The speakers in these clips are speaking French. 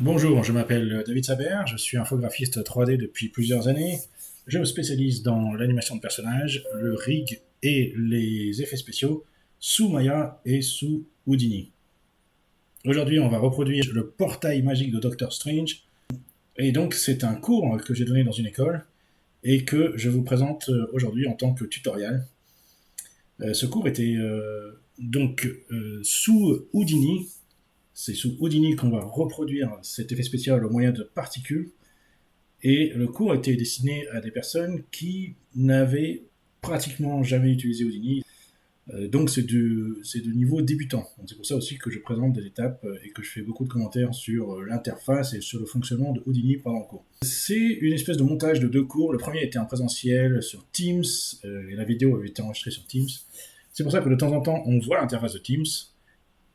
Bonjour, je m'appelle David Saber, je suis infographiste 3D depuis plusieurs années. Je me spécialise dans l'animation de personnages, le rig et les effets spéciaux sous Maya et sous Houdini. Aujourd'hui, on va reproduire le portail magique de Doctor Strange. Et donc, c'est un cours que j'ai donné dans une école et que je vous présente aujourd'hui en tant que tutoriel. Ce cours était sous Houdini. C'est sous Houdini qu'on va reproduire cet effet spécial au moyen de particules. Et le cours a été destiné à des personnes qui n'avaient pratiquement jamais utilisé Houdini. Donc c'est de niveau débutant. C'est pour ça aussi que je présente des étapes et que je fais beaucoup de commentaires sur l'interface et sur le fonctionnement de Houdini pendant le cours. C'est une espèce de montage de deux cours. Le premier était en présentiel sur Teams et la vidéo avait été enregistrée sur Teams. C'est pour ça que de temps en temps on voit l'interface de Teams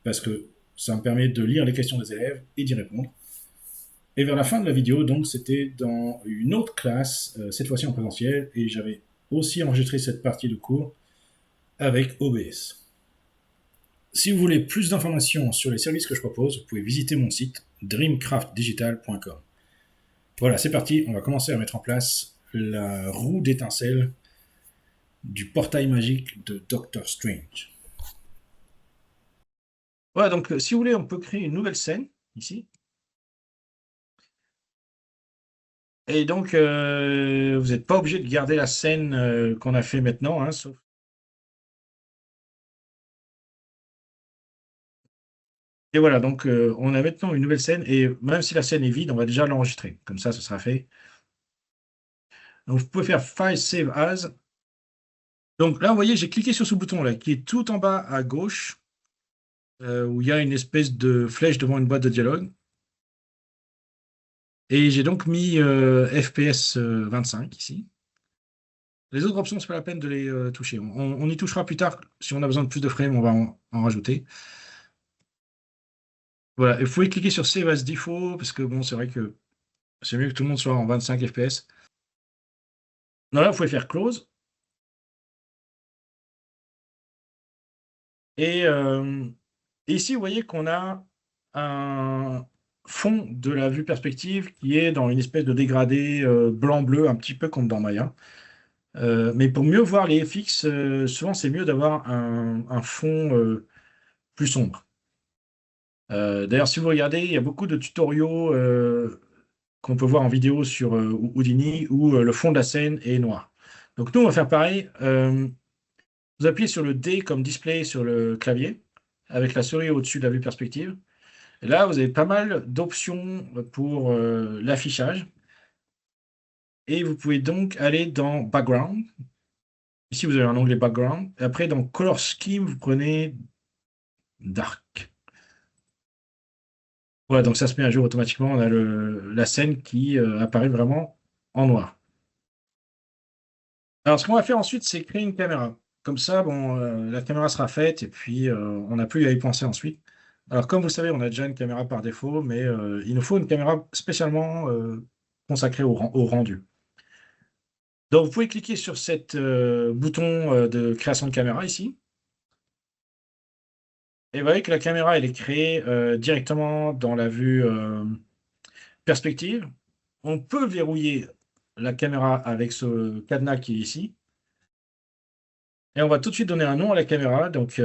parce que ça me permet de lire les questions des élèves et d'y répondre. Et vers la fin de la vidéo, donc, c'était dans une autre classe, cette fois-ci en présentiel, et j'avais aussi enregistré cette partie de cours avec OBS. Si vous voulez plus d'informations sur les services que je propose, vous pouvez visiter mon site dreamcraftdigital.com. Voilà, c'est parti, on va commencer à mettre en place la roue d'étincelle du portail magique de Doctor Strange. Voilà, donc si vous voulez, on peut créer une nouvelle scène, ici. Et donc, vous n'êtes pas obligé de garder la scène qu'on a fait maintenant, hein, sauf. Et voilà, donc on a maintenant une nouvelle scène et même si la scène est vide, on va déjà l'enregistrer. Comme ça, ce sera fait. Donc vous pouvez faire File Save As. Donc là, vous voyez, j'ai cliqué sur ce bouton-là qui est tout en bas à gauche, où il y a une espèce de flèche devant une boîte de dialogue. Et j'ai donc mis FPS 25 ici. Les autres options, c'est pas la peine de les toucher. On y touchera plus tard. Si on a besoin de plus de frames, on va en rajouter. Voilà, et vous pouvez cliquer sur Save as Default, parce que bon, c'est vrai que c'est mieux que tout le monde soit en 25 FPS. Non, là, vous pouvez faire Close. Et ici, vous voyez qu'on a un fond de la vue perspective qui est dans une espèce de dégradé blanc-bleu, un petit peu comme dans Maya. Mais pour mieux voir les FX, souvent c'est mieux d'avoir un fond plus sombre. D'ailleurs, si vous regardez, il y a beaucoup de tutoriaux qu'on peut voir en vidéo sur Houdini où le fond de la scène est noir. Donc nous, on va faire pareil. Vous appuyez sur le D comme display sur le clavier, avec la souris au-dessus de la vue perspective. Et là, vous avez pas mal d'options pour l'affichage. Et vous pouvez donc aller dans Background. Ici, vous avez un onglet Background. Et après, dans Color Scheme, vous prenez Dark. Voilà, donc ça se met à jour automatiquement. On a la scène qui apparaît vraiment en noir. Alors, ce qu'on va faire ensuite, c'est créer une caméra. Comme ça, bon, la caméra sera faite et puis on n'a plus à y penser ensuite. Alors, comme vous le savez, on a déjà une caméra par défaut, mais il nous faut une caméra spécialement consacrée au rendu. Donc, vous pouvez cliquer sur cet bouton de création de caméra ici. Et vous voyez que la caméra, elle est créée directement dans la vue perspective. On peut verrouiller la caméra avec ce cadenas qui est ici. Et on va tout de suite donner un nom à la caméra. Donc,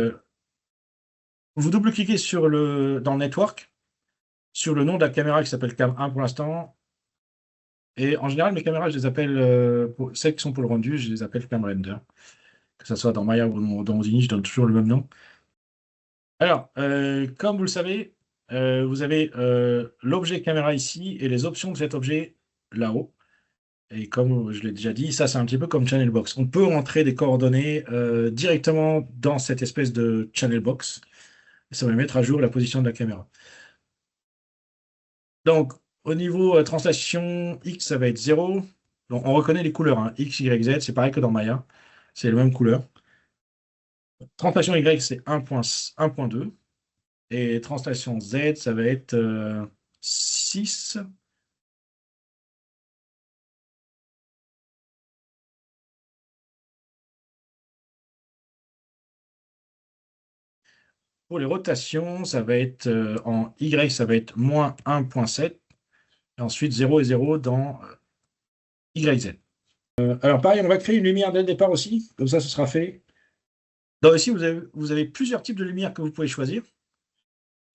vous double-cliquez dans le network, sur le nom de la caméra qui s'appelle Cam 1 pour l'instant. Et en général, mes caméras, je les appelle, celles qui sont pour le rendu, je les appelle Cam Render. Que ce soit dans Maya ou dans Houdini, je donne toujours le même nom. Alors, comme vous le savez, vous avez l'objet caméra ici et les options de cet objet là-haut. Et comme je l'ai déjà dit, ça c'est un petit peu comme Channel Box. On peut rentrer des coordonnées directement dans cette espèce de Channel Box. Et ça va mettre à jour la position de la caméra. Donc, au niveau translation, X, ça va être 0. Donc, on reconnaît les couleurs, hein. X, Y, Z, c'est pareil que dans Maya. C'est les mêmes couleurs. Translation Y, c'est 1.2. Et translation Z, ça va être 6. Pour les rotations, ça va être en Y, ça va être moins 1,7. Et ensuite 0 et 0 dans YZ. Alors pareil, on va créer une lumière dès le départ aussi, comme ça ce sera fait. Donc ici, vous avez plusieurs types de lumière que vous pouvez choisir.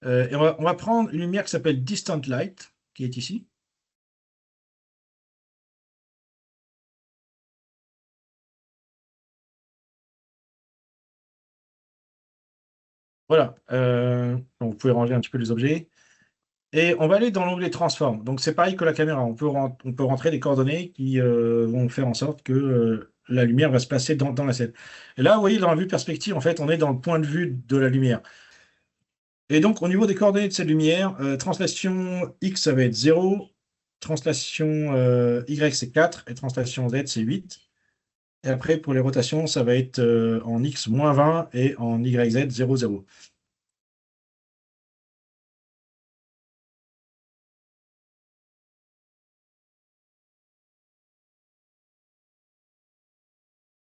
Et on va prendre une lumière qui s'appelle Distant Light, qui est ici. Voilà. Donc vous pouvez ranger un petit peu les objets. Et on va aller dans l'onglet Transform. Donc c'est pareil que la caméra. On peut rentrer des coordonnées qui vont faire en sorte que la lumière va se placer dans la scène. Et là, vous voyez, dans la vue perspective, en fait, on est dans le point de vue de la lumière. Et donc, au niveau des coordonnées de cette lumière, translation X, ça va être 0, translation Y, c'est 4, et translation Z, c'est 8. Et après, pour les rotations, ça va être en X, moins 20, et en YZ, 0, 0.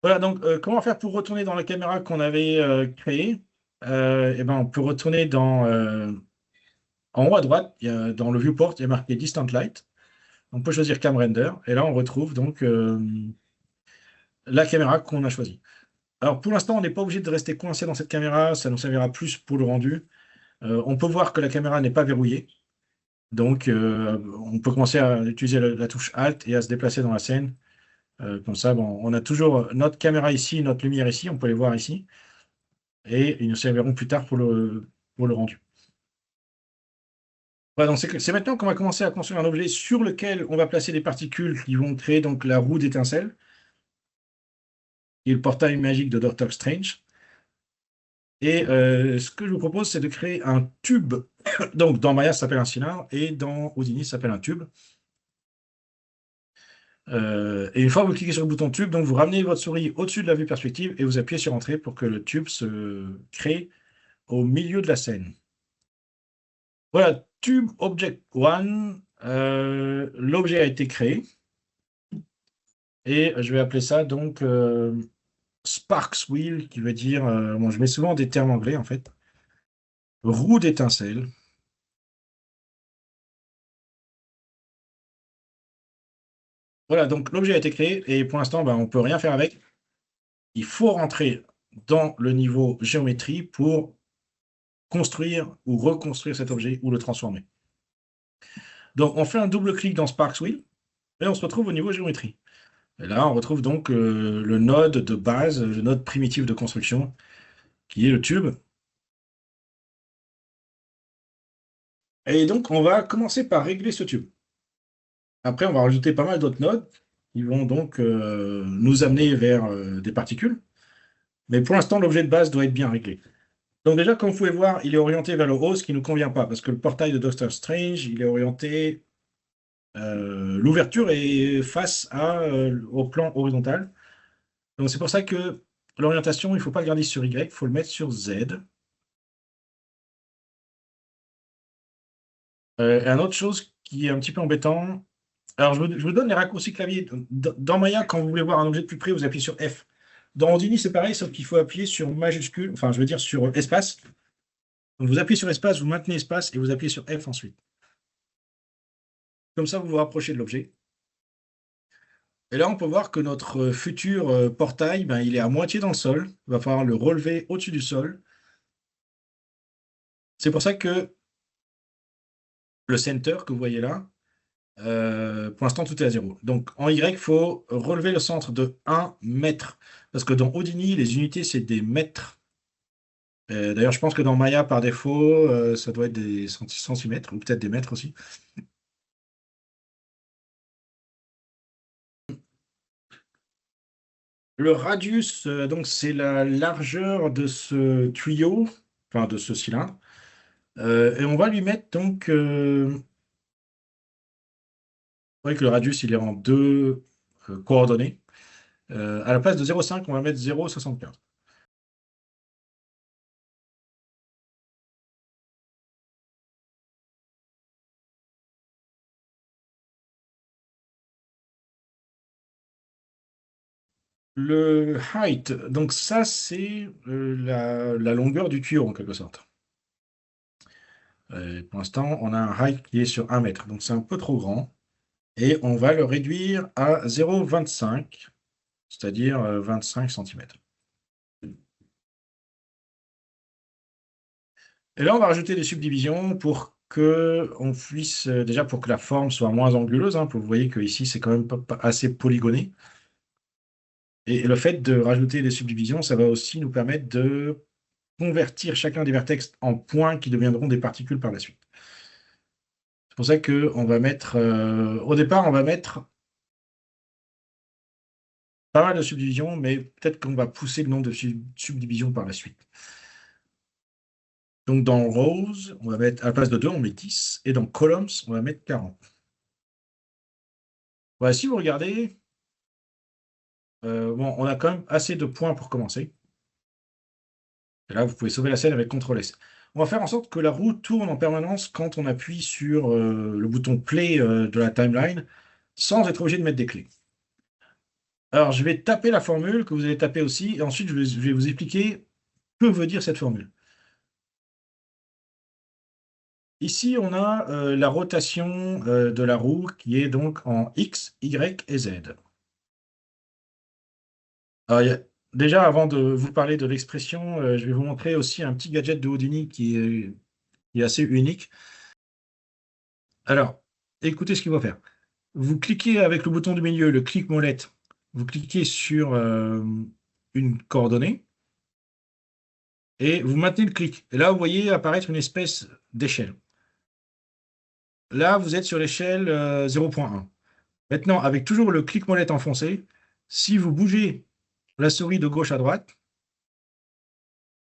Voilà, donc comment faire pour retourner dans la caméra qu'on avait créée? Eh ben, on peut retourner en haut à droite, dans le viewport, il y a marqué Distant Light. On peut choisir Cam Render, et là, on retrouve donc la caméra qu'on a choisie. Alors pour l'instant, on n'est pas obligé de rester coincé dans cette caméra, ça nous servira plus pour le rendu. On peut voir que la caméra n'est pas verrouillée, donc on peut commencer à utiliser la touche Alt et à se déplacer dans la scène. Comme ça, bon, on a toujours notre caméra ici, notre lumière ici, on peut les voir ici, et ils nous serviront plus tard pour le rendu. Voilà, donc c'est maintenant qu'on va commencer à construire un objet sur lequel on va placer des particules qui vont créer donc la roue d'étincelle, qui est le portail magique de Doctor Strange. Et ce que je vous propose, c'est de créer un tube. Donc, dans Maya, ça s'appelle un cylindre, et dans Houdini, ça s'appelle un tube. Et une fois que vous cliquez sur le bouton tube, donc vous ramenez votre souris au-dessus de la vue perspective et vous appuyez sur Entrée pour que le tube se crée au milieu de la scène. Voilà, Tube Object One, l'objet a été créé, et je vais appeler ça donc Sparks Wheel, qui veut dire, bon, je mets souvent des termes anglais en fait, roue d'étincelle. Voilà, donc l'objet a été créé et pour l'instant, ben, on ne peut rien faire avec. Il faut rentrer dans le niveau géométrie pour construire ou reconstruire cet objet ou le transformer. Donc on fait un double clic dans Sparks Wheel et on se retrouve au niveau géométrie. Et là, on retrouve donc le node de base, le node primitif de construction, qui est le tube. Et donc on va commencer par régler ce tube. Après, on va rajouter pas mal d'autres nodes qui vont donc nous amener vers des particules. Mais pour l'instant, l'objet de base doit être bien réglé. Donc déjà, comme vous pouvez voir, il est orienté vers le haut, ce qui ne nous convient pas, parce que le portail de Doctor Strange, il est orienté, l'ouverture est face au plan horizontal. Donc c'est pour ça que l'orientation, il ne faut pas le garder sur Y, il faut le mettre sur Z. Et une autre chose qui est un petit peu embêtant, alors je vous donne les raccourcis clavier. Dans Maya, quand vous voulez voir un objet de plus près, vous appuyez sur F. Dans Houdini, c'est pareil, sauf qu'il faut appuyer sur majuscule, enfin je veux dire sur espace. Donc vous appuyez sur espace, vous maintenez espace et vous appuyez sur F ensuite. Comme ça, vous vous rapprochez de l'objet. Et là, on peut voir que notre futur portail, ben, il est à moitié dans le sol. Il va falloir le relever au-dessus du sol. C'est pour ça que le center que vous voyez là, pour l'instant, tout est à 0. Donc en Y, il faut relever le centre de 1 mètre. Parce que dans Houdini, les unités, c'est des mètres. D'ailleurs, je pense que dans Maya, par défaut, ça doit être des centimètres, ou peut-être des mètres aussi. Le radius, donc c'est la largeur de ce tuyau, enfin de ce cylindre. Et on va lui mettre donc, voyez que le radius il est en deux coordonnées. À la place de 0,5, on va mettre 0,75. Le height, donc ça c'est la longueur du tuyau en quelque sorte. Pour l'instant, on a un height qui est sur 1 mètre, donc c'est un peu trop grand. Et on va le réduire à 0,25, c'est-à-dire 25 cm. Et là, on va rajouter des subdivisions pour que on puisse, déjà pour que la forme soit moins anguleuse, hein, vous voyez que ici c'est quand même pas assez polygoné. Et le fait de rajouter des subdivisions, ça va aussi nous permettre de convertir chacun des vertex en points qui deviendront des particules par la suite. C'est pour ça qu'on va mettre, au départ, on va mettre pas mal de subdivisions, mais peut-être qu'on va pousser le nombre de subdivisions par la suite. Donc dans rows, on va mettre, à la place de 2, on met 10, et dans columns, on va mettre 40. Voilà, si vous regardez, bon, on a quand même assez de points pour commencer. Et là, vous pouvez sauver la scène avec CTRL-S. On va faire en sorte que la roue tourne en permanence quand on appuie sur le bouton Play de la timeline, sans être obligé de mettre des clés. Alors, je vais taper la formule que vous allez taper aussi, et ensuite, je vais vous expliquer que veut dire cette formule. Ici, on a la rotation de la roue qui est donc en X, Y et Z. Alors, déjà, avant de vous parler de l'expression, je vais vous montrer aussi un petit gadget de Houdini qui est assez unique. Alors, écoutez ce qu'il va faire. Vous cliquez avec le bouton du milieu, le clic molette, vous cliquez sur une coordonnée et vous maintenez le clic. Et là, vous voyez apparaître une espèce d'échelle. Là, vous êtes sur l'échelle 0,1. Maintenant, avec toujours le clic molette enfoncé, si vous bougez la souris de gauche à droite,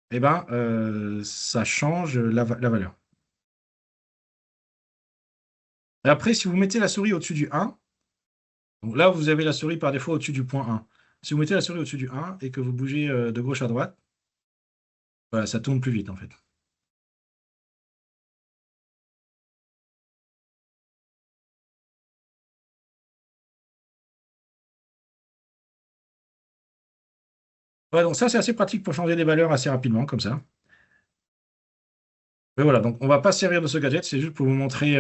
eh ben, ça change la valeur. Et après, si vous mettez la souris au-dessus du 1, donc là, vous avez la souris par défaut au-dessus du point 1. Si vous mettez la souris au-dessus du 1 et que vous bougez de gauche à droite, voilà, ça tourne plus vite en fait. Ouais, donc ça, c'est assez pratique pour changer les valeurs assez rapidement, comme ça. Mais voilà, donc on va pas se servir de ce gadget, c'est juste pour vous montrer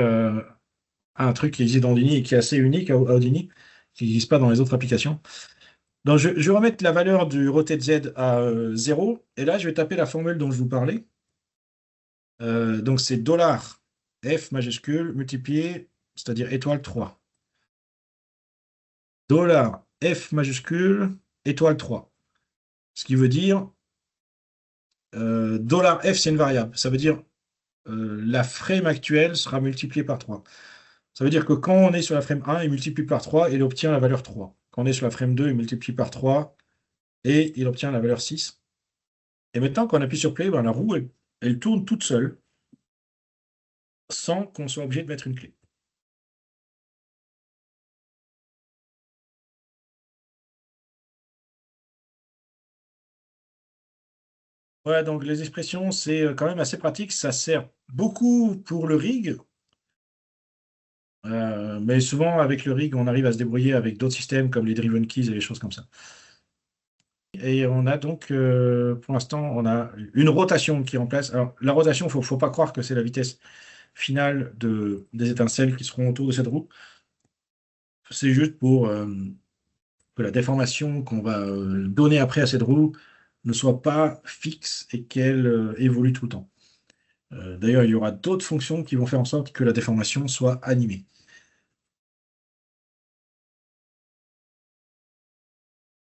un truc qui existe dans Houdini et qui est assez unique à Houdini, qui n'existe pas dans les autres applications. Donc je vais remettre la valeur du rotate Z à 0, et là je vais taper la formule dont je vous parlais. Donc c'est dollar $F majuscule multiplié, c'est-à-dire étoile 3. Dollar $F majuscule étoile 3. Ce qui veut dire dollar $F, c'est une variable. Ça veut dire la frame actuelle sera multipliée par 3. Ça veut dire que quand on est sur la frame 1, il multiplie par 3 et il obtient la valeur 3. Quand on est sur la frame 2, il multiplie par 3 et il obtient la valeur 6. Et maintenant, quand on appuie sur Play, ben, la roue, elle tourne toute seule sans qu'on soit obligé de mettre une clé. Voilà, donc les expressions, c'est quand même assez pratique. Ça sert beaucoup pour le rig, mais souvent avec le rig, on arrive à se débrouiller avec d'autres systèmes comme les driven keys et les choses comme ça. Et on a donc, pour l'instant, on a une rotation qui est en place. Alors, la rotation, il ne faut pas croire que c'est la vitesse finale des étincelles qui seront autour de cette roue. C'est juste pour que la déformation qu'on va donner après à cette roue ne soit pas fixe et qu'elle évolue tout le temps. D'ailleurs, il y aura d'autres fonctions qui vont faire en sorte que la déformation soit animée.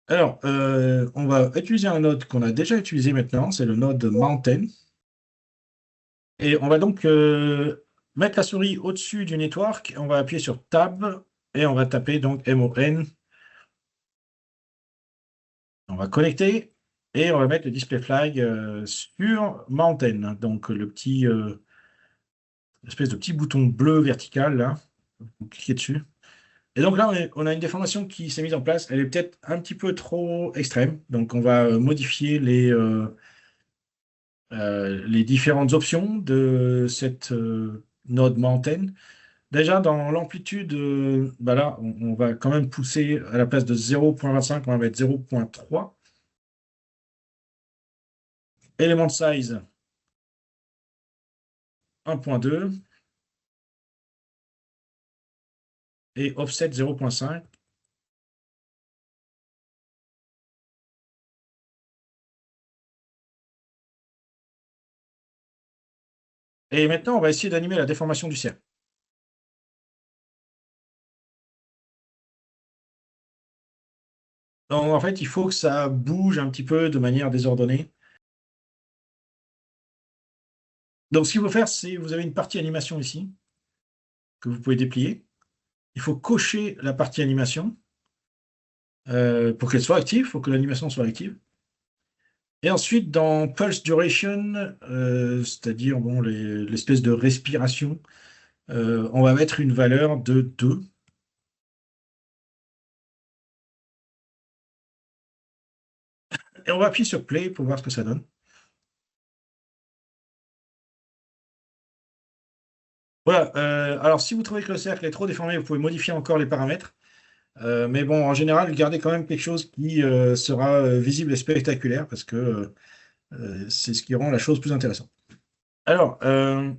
Alors, on va utiliser un node qu'on a déjà utilisé maintenant, c'est le node Mountain. Et on va donc mettre la souris au-dessus du network, on va appuyer sur Tab et on va taper donc MON. On va connecter et on va mettre le display flag sur Mountain, donc le petit espèce de petit bouton bleu vertical là, vous cliquez dessus. Et donc là, on a une déformation qui s'est mise en place. Elle est peut-être un petit peu trop extrême, donc on va modifier les différentes options de cette node Mountain. Déjà, dans l'amplitude, bah là, on va quand même pousser à la place de 0,25, on va mettre 0,3. Element size, 1.2 et offset 0.5. Et maintenant, on va essayer d'animer la déformation du cercle. Donc, en fait, il faut que ça bouge un petit peu de manière désordonnée. Donc, ce qu'il faut faire, c'est vous avez une partie animation ici que vous pouvez déplier. Il faut cocher la partie animation pour qu'elle soit active, il faut que l'animation soit active. Et ensuite, dans Pulse Duration, c'est-à-dire bon, l'espèce de respiration, on va mettre une valeur de 2. Et on va appuyer sur Play pour voir ce que ça donne. Voilà, alors si vous trouvez que le cercle est trop déformé, vous pouvez modifier encore les paramètres. Mais bon, en général, gardez quand même quelque chose qui sera visible et spectaculaire parce que c'est ce qui rend la chose plus intéressante. Alors, on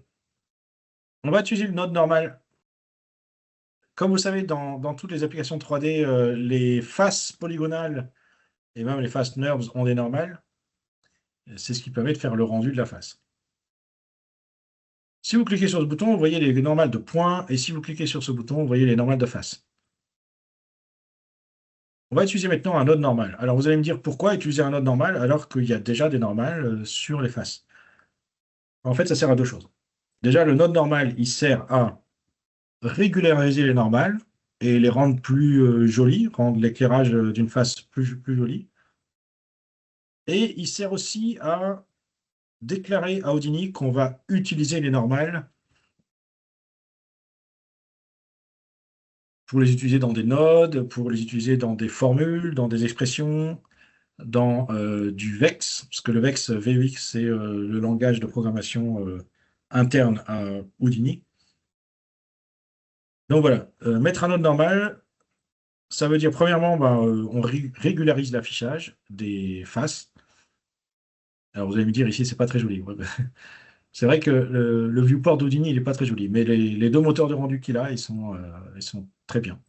va utiliser le node normal. Comme vous savez, dans toutes les applications 3D, les faces polygonales et même les faces NURBS ont des normales. C'est ce qui permet de faire le rendu de la face. Si vous cliquez sur ce bouton, vous voyez les normales de points, et si vous cliquez sur ce bouton, vous voyez les normales de face. On va utiliser maintenant un node normal. Alors vous allez me dire pourquoi utiliser un node normal alors qu'il y a déjà des normales sur les faces. En fait, ça sert à deux choses. Déjà, le node normal, il sert à régulariser les normales et les rendre plus jolies, rendre l'éclairage d'une face plus joli. Et il sert aussi à déclarer à Houdini qu'on va utiliser les normales pour les utiliser dans des nodes, pour les utiliser dans des formules, dans des expressions, dans du VEX, parce que le VEX, VX, c'est le langage de programmation interne à Houdini. Donc voilà, mettre un node normal, ça veut dire premièrement, ben, on régularise l'affichage des faces. Alors vous allez me dire ici, c'est pas très joli. Ouais, ben, c'est vrai que le viewport d'Houdini, il n'est pas très joli, mais les deux moteurs de rendu qu'il a, ils sont très bien.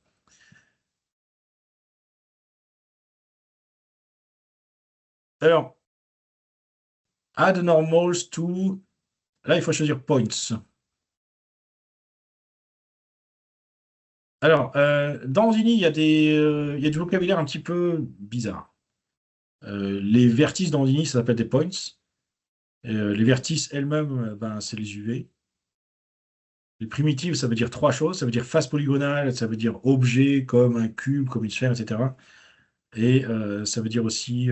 Alors, add normals to. Là, il faut choisir points. Alors, dans Houdini, il y a du vocabulaire un petit peu bizarre. Les vertices dans Houdini, ça s'appelle des points. Les vertices elles-mêmes, ben, c'est les UV. Les primitives, ça veut dire trois choses. Ça veut dire face polygonale, ça veut dire objet comme un cube, comme une sphère, etc. Et ça veut dire aussi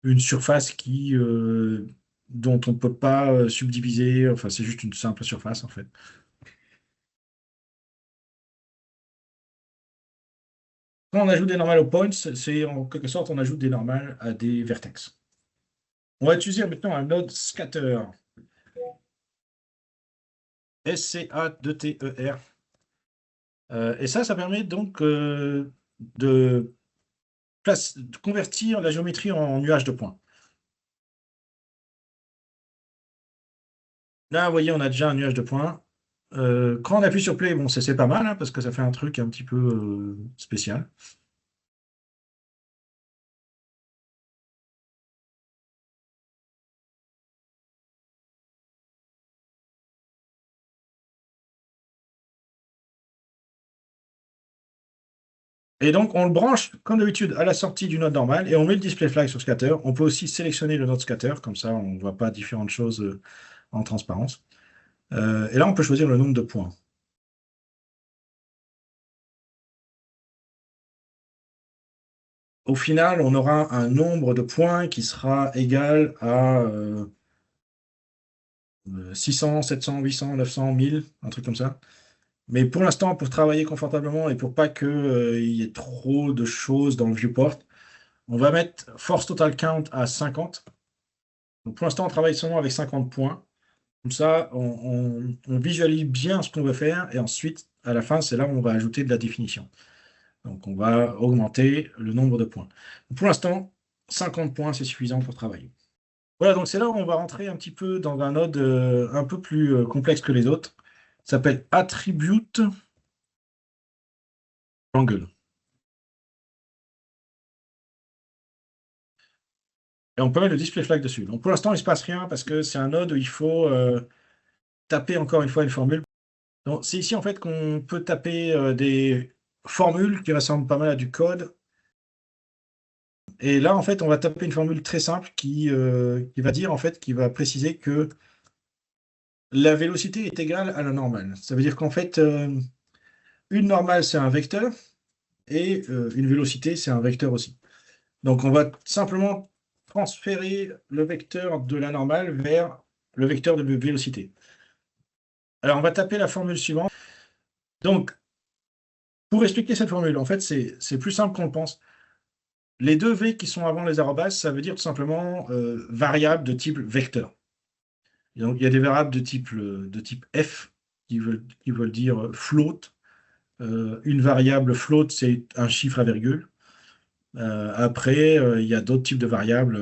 une surface dont on ne peut pas subdiviser. Enfin, c'est juste une simple surface, en fait. Quand on ajoute des normales aux points, c'est en quelque sorte, on ajoute des normales à des vertex. On va utiliser maintenant un node scatter. SCA2TER. Et ça permet donc de, de convertir la géométrie en nuage de points. Là, vous voyez, on a déjà un nuage de points. Quand on appuie sur Play, bon, c'est pas mal, hein, parce que ça fait un truc un petit peu spécial. Et donc, on le branche, comme d'habitude, à la sortie du node normal, et on met le display flag sur scatter. On peut aussi sélectionner le node scatter, comme ça, on ne voit pas différentes choses en transparence. Et là, on peut choisir le nombre de points. Au final, on aura un nombre de points qui sera égal à 600, 700, 800, 900, 1000, un truc comme ça. Mais pour l'instant, pour travailler confortablement et pour pas qu'il y ait trop de choses dans le viewport, on va mettre force total count à 50. Donc pour l'instant, on travaille seulement avec 50 points. Comme ça, on visualise bien ce qu'on veut faire et ensuite, à la fin, c'est là où on va ajouter de la définition. Donc on va augmenter le nombre de points. Pour l'instant, 50 points, c'est suffisant pour travailler. Voilà, donc c'est là où on va rentrer un petit peu dans un node un peu plus complexe que les autres. Ça s'appelle Attribute Angle. Et on peut mettre le display flag dessus. Donc pour l'instant, il ne se passe rien parce que c'est un node où il faut taper encore une fois une formule. Donc c'est ici en fait qu'on peut taper des formules qui ressemblent pas mal à du code. Et là, en fait, on va taper une formule très simple qui va dire, en fait, qui va préciser que la vélocité est égale à la normale. Ça veut dire qu'en fait, une normale, c'est un vecteur, et une vélocité, c'est un vecteur aussi. Donc, on va simplement transférer le vecteur de la normale vers le vecteur de vélocité. Alors, on va taper la formule suivante. Donc, pour expliquer cette formule, en fait, c'est plus simple qu'on le pense. Les deux V qui sont avant les arrobas, ça veut dire tout simplement variable de type vecteur. Et donc, il y a des variables de type f qui veulent dire float. Une variable float, c'est un chiffre à virgule. Après, il y a d'autres types de variables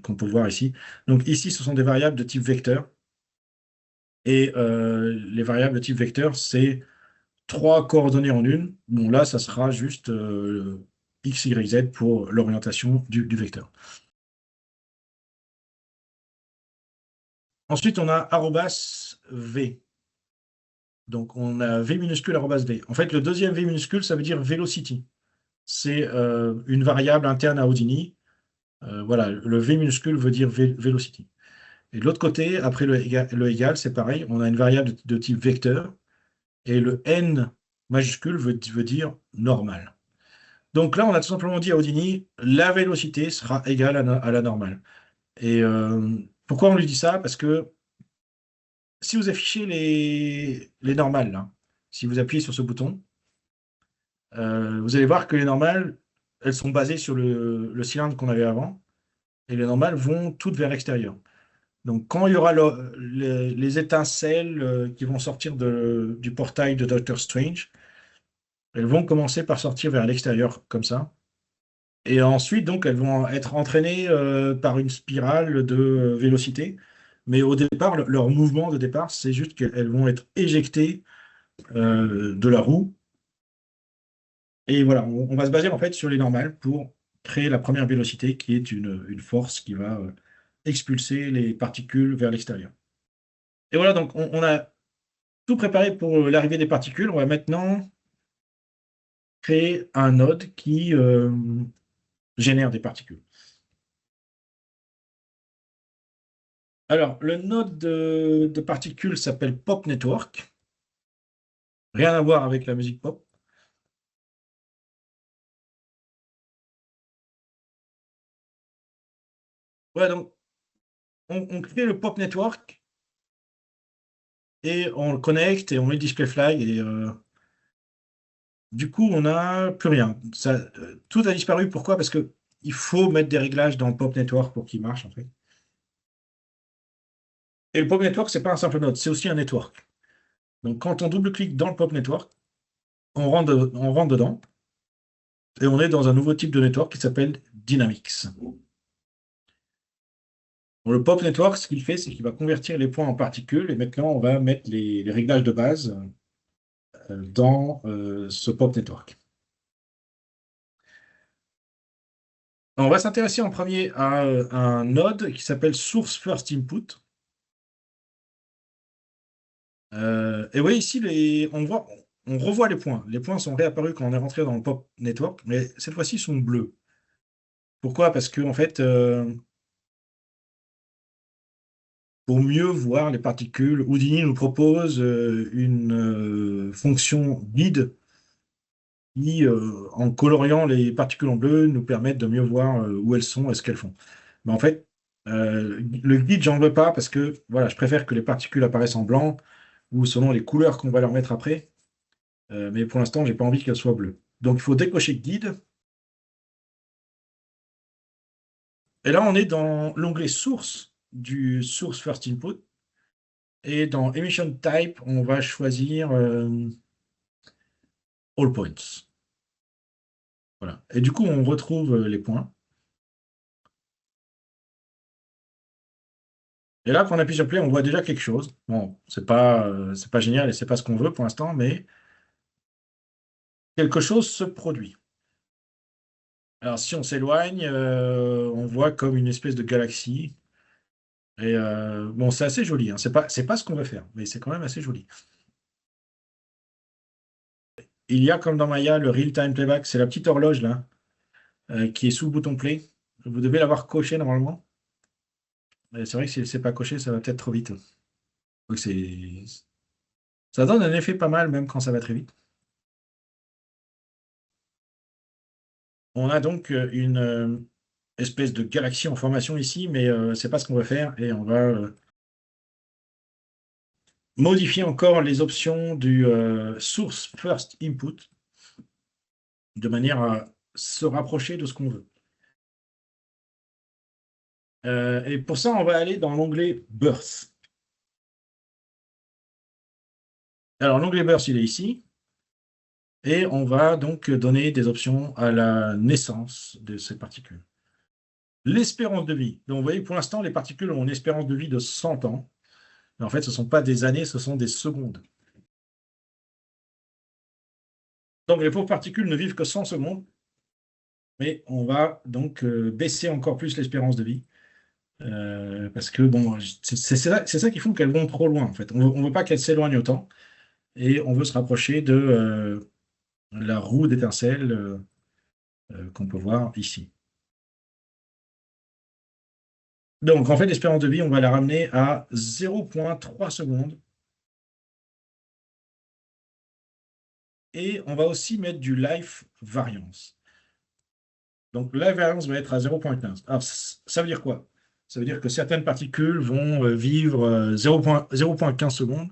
qu'on peut voir ici. Donc ici, ce sont des variables de type vecteur. Et les variables de type vecteur, c'est trois coordonnées en une. Bon, là, ça sera juste x, y, z pour l'orientation du vecteur. Ensuite, on a arrobas v. Donc, on a v minuscule arrobas v. En fait, le deuxième v minuscule, ça veut dire velocity. C'est une variable interne à Houdini. Voilà, le v minuscule veut dire velocity. Et de l'autre côté, après le égal, c'est pareil, on a une variable de type vecteur, et le n majuscule veut dire normal. Donc là, on a tout simplement dit à Houdini, la vélocité sera égale à la normale. Et pourquoi on lui dit ça? Parce que si vous affichez les normales, là, si vous appuyez sur ce bouton, vous allez voir que les normales, elles sont basées sur le cylindre qu'on avait avant, et les normales vont toutes vers l'extérieur. Donc, quand il y aura les étincelles qui vont sortir du portail de Doctor Strange, elles vont commencer par sortir vers l'extérieur, comme ça. Et ensuite, donc, elles vont être entraînées par une spirale de vélocité. Mais au départ, leur mouvement de départ, c'est juste qu'elles vont être éjectées de la roue. Et voilà, on va se baser en fait sur les normales pour créer la première vélocité, qui est une force qui va expulser les particules vers l'extérieur. Et voilà, donc on a tout préparé pour l'arrivée des particules. On va maintenant créer un node qui génère des particules. Alors, le node de particules s'appelle Pop Network. Rien à voir avec la musique pop. Voilà, donc on crée le Pop Network et on le connecte et on met le display flag et du coup, on n'a plus rien. Ça, tout a disparu. Pourquoi? Parce que il faut mettre des réglages dans le Pop Network pour qu'il marche, en fait. Et le Pop Network, c'est pas un simple node, c'est aussi un network. Donc, quand on double-clique dans le Pop Network, on rentre dedans et on est dans un nouveau type de network qui s'appelle Dynamics. Bon, le Pop Network, ce qu'il fait, c'est qu'il va convertir les points en particules et maintenant, on va mettre les réglages de base dans ce Pop Network. On va s'intéresser en premier à un node qui s'appelle Source First Input. Et oui, ici, on revoit les points. Les points sont réapparus quand on est rentré dans le Pop Network, mais cette fois-ci, ils sont bleus. Pourquoi? Parce que, en fait, pour mieux voir les particules, Houdini nous propose une fonction guide qui, en coloriant les particules en bleu, nous permettent de mieux voir où elles sont et ce qu'elles font. Mais en fait, le guide, j'en veux pas parce que voilà, je préfère que les particules apparaissent en blanc ou selon les couleurs qu'on va leur mettre après. Mais pour l'instant, j'ai pas envie qu'elles soient bleues. Donc, il faut décocher guide. Et là, on est dans l'onglet source du source first input. Et dans emission type, on va choisir all points. Voilà. Et du coup, on retrouve les points. Et là, quand on appuie sur play, on voit déjà quelque chose. Bon, c'est pas génial et c'est pas ce qu'on veut pour l'instant, mais quelque chose se produit. Alors, si on s'éloigne, on voit comme une espèce de galaxie. Et bon, c'est assez joli, hein. C'est pas ce qu'on veut faire, mais c'est quand même assez joli. Il y a, comme dans Maya, le real-time playback. C'est la petite horloge là, qui est sous le bouton play. Vous devez l'avoir coché normalement. Et c'est vrai que si c'est pas coché, ça va peut-être trop vite. Donc ça donne un effet pas mal, même quand ça va très vite. On a donc une espèce de galaxie en formation ici, mais c'est pas ce qu'on va faire. Et on va modifier encore les options du source first input de manière à se rapprocher de ce qu'on veut. Et pour ça, on va aller dans l'onglet Birth. Alors, l'onglet Birth, il est ici. Et on va donc donner des options à la naissance de ces particules. L'espérance de vie. Donc, vous voyez, pour l'instant, les particules ont une espérance de vie de 100 ans. Mais en fait, ce ne sont pas des années, ce sont des secondes. Donc, les pauvres particules ne vivent que 100 secondes. Mais on va donc baisser encore plus l'espérance de vie. Parce que, bon, c'est ça qui font qu'elles vont trop loin, en fait. On ne veut pas qu'elles s'éloignent autant. Et on veut se rapprocher de la roue d'étincelle qu'on peut voir ici. Donc, en fait, l'espérance de vie, on va la ramener à 0,3 secondes. Et on va aussi mettre du life variance. Donc, life variance va être à 0,15. Alors, ça veut dire quoi? Ça veut dire que certaines particules vont vivre 0,15 secondes.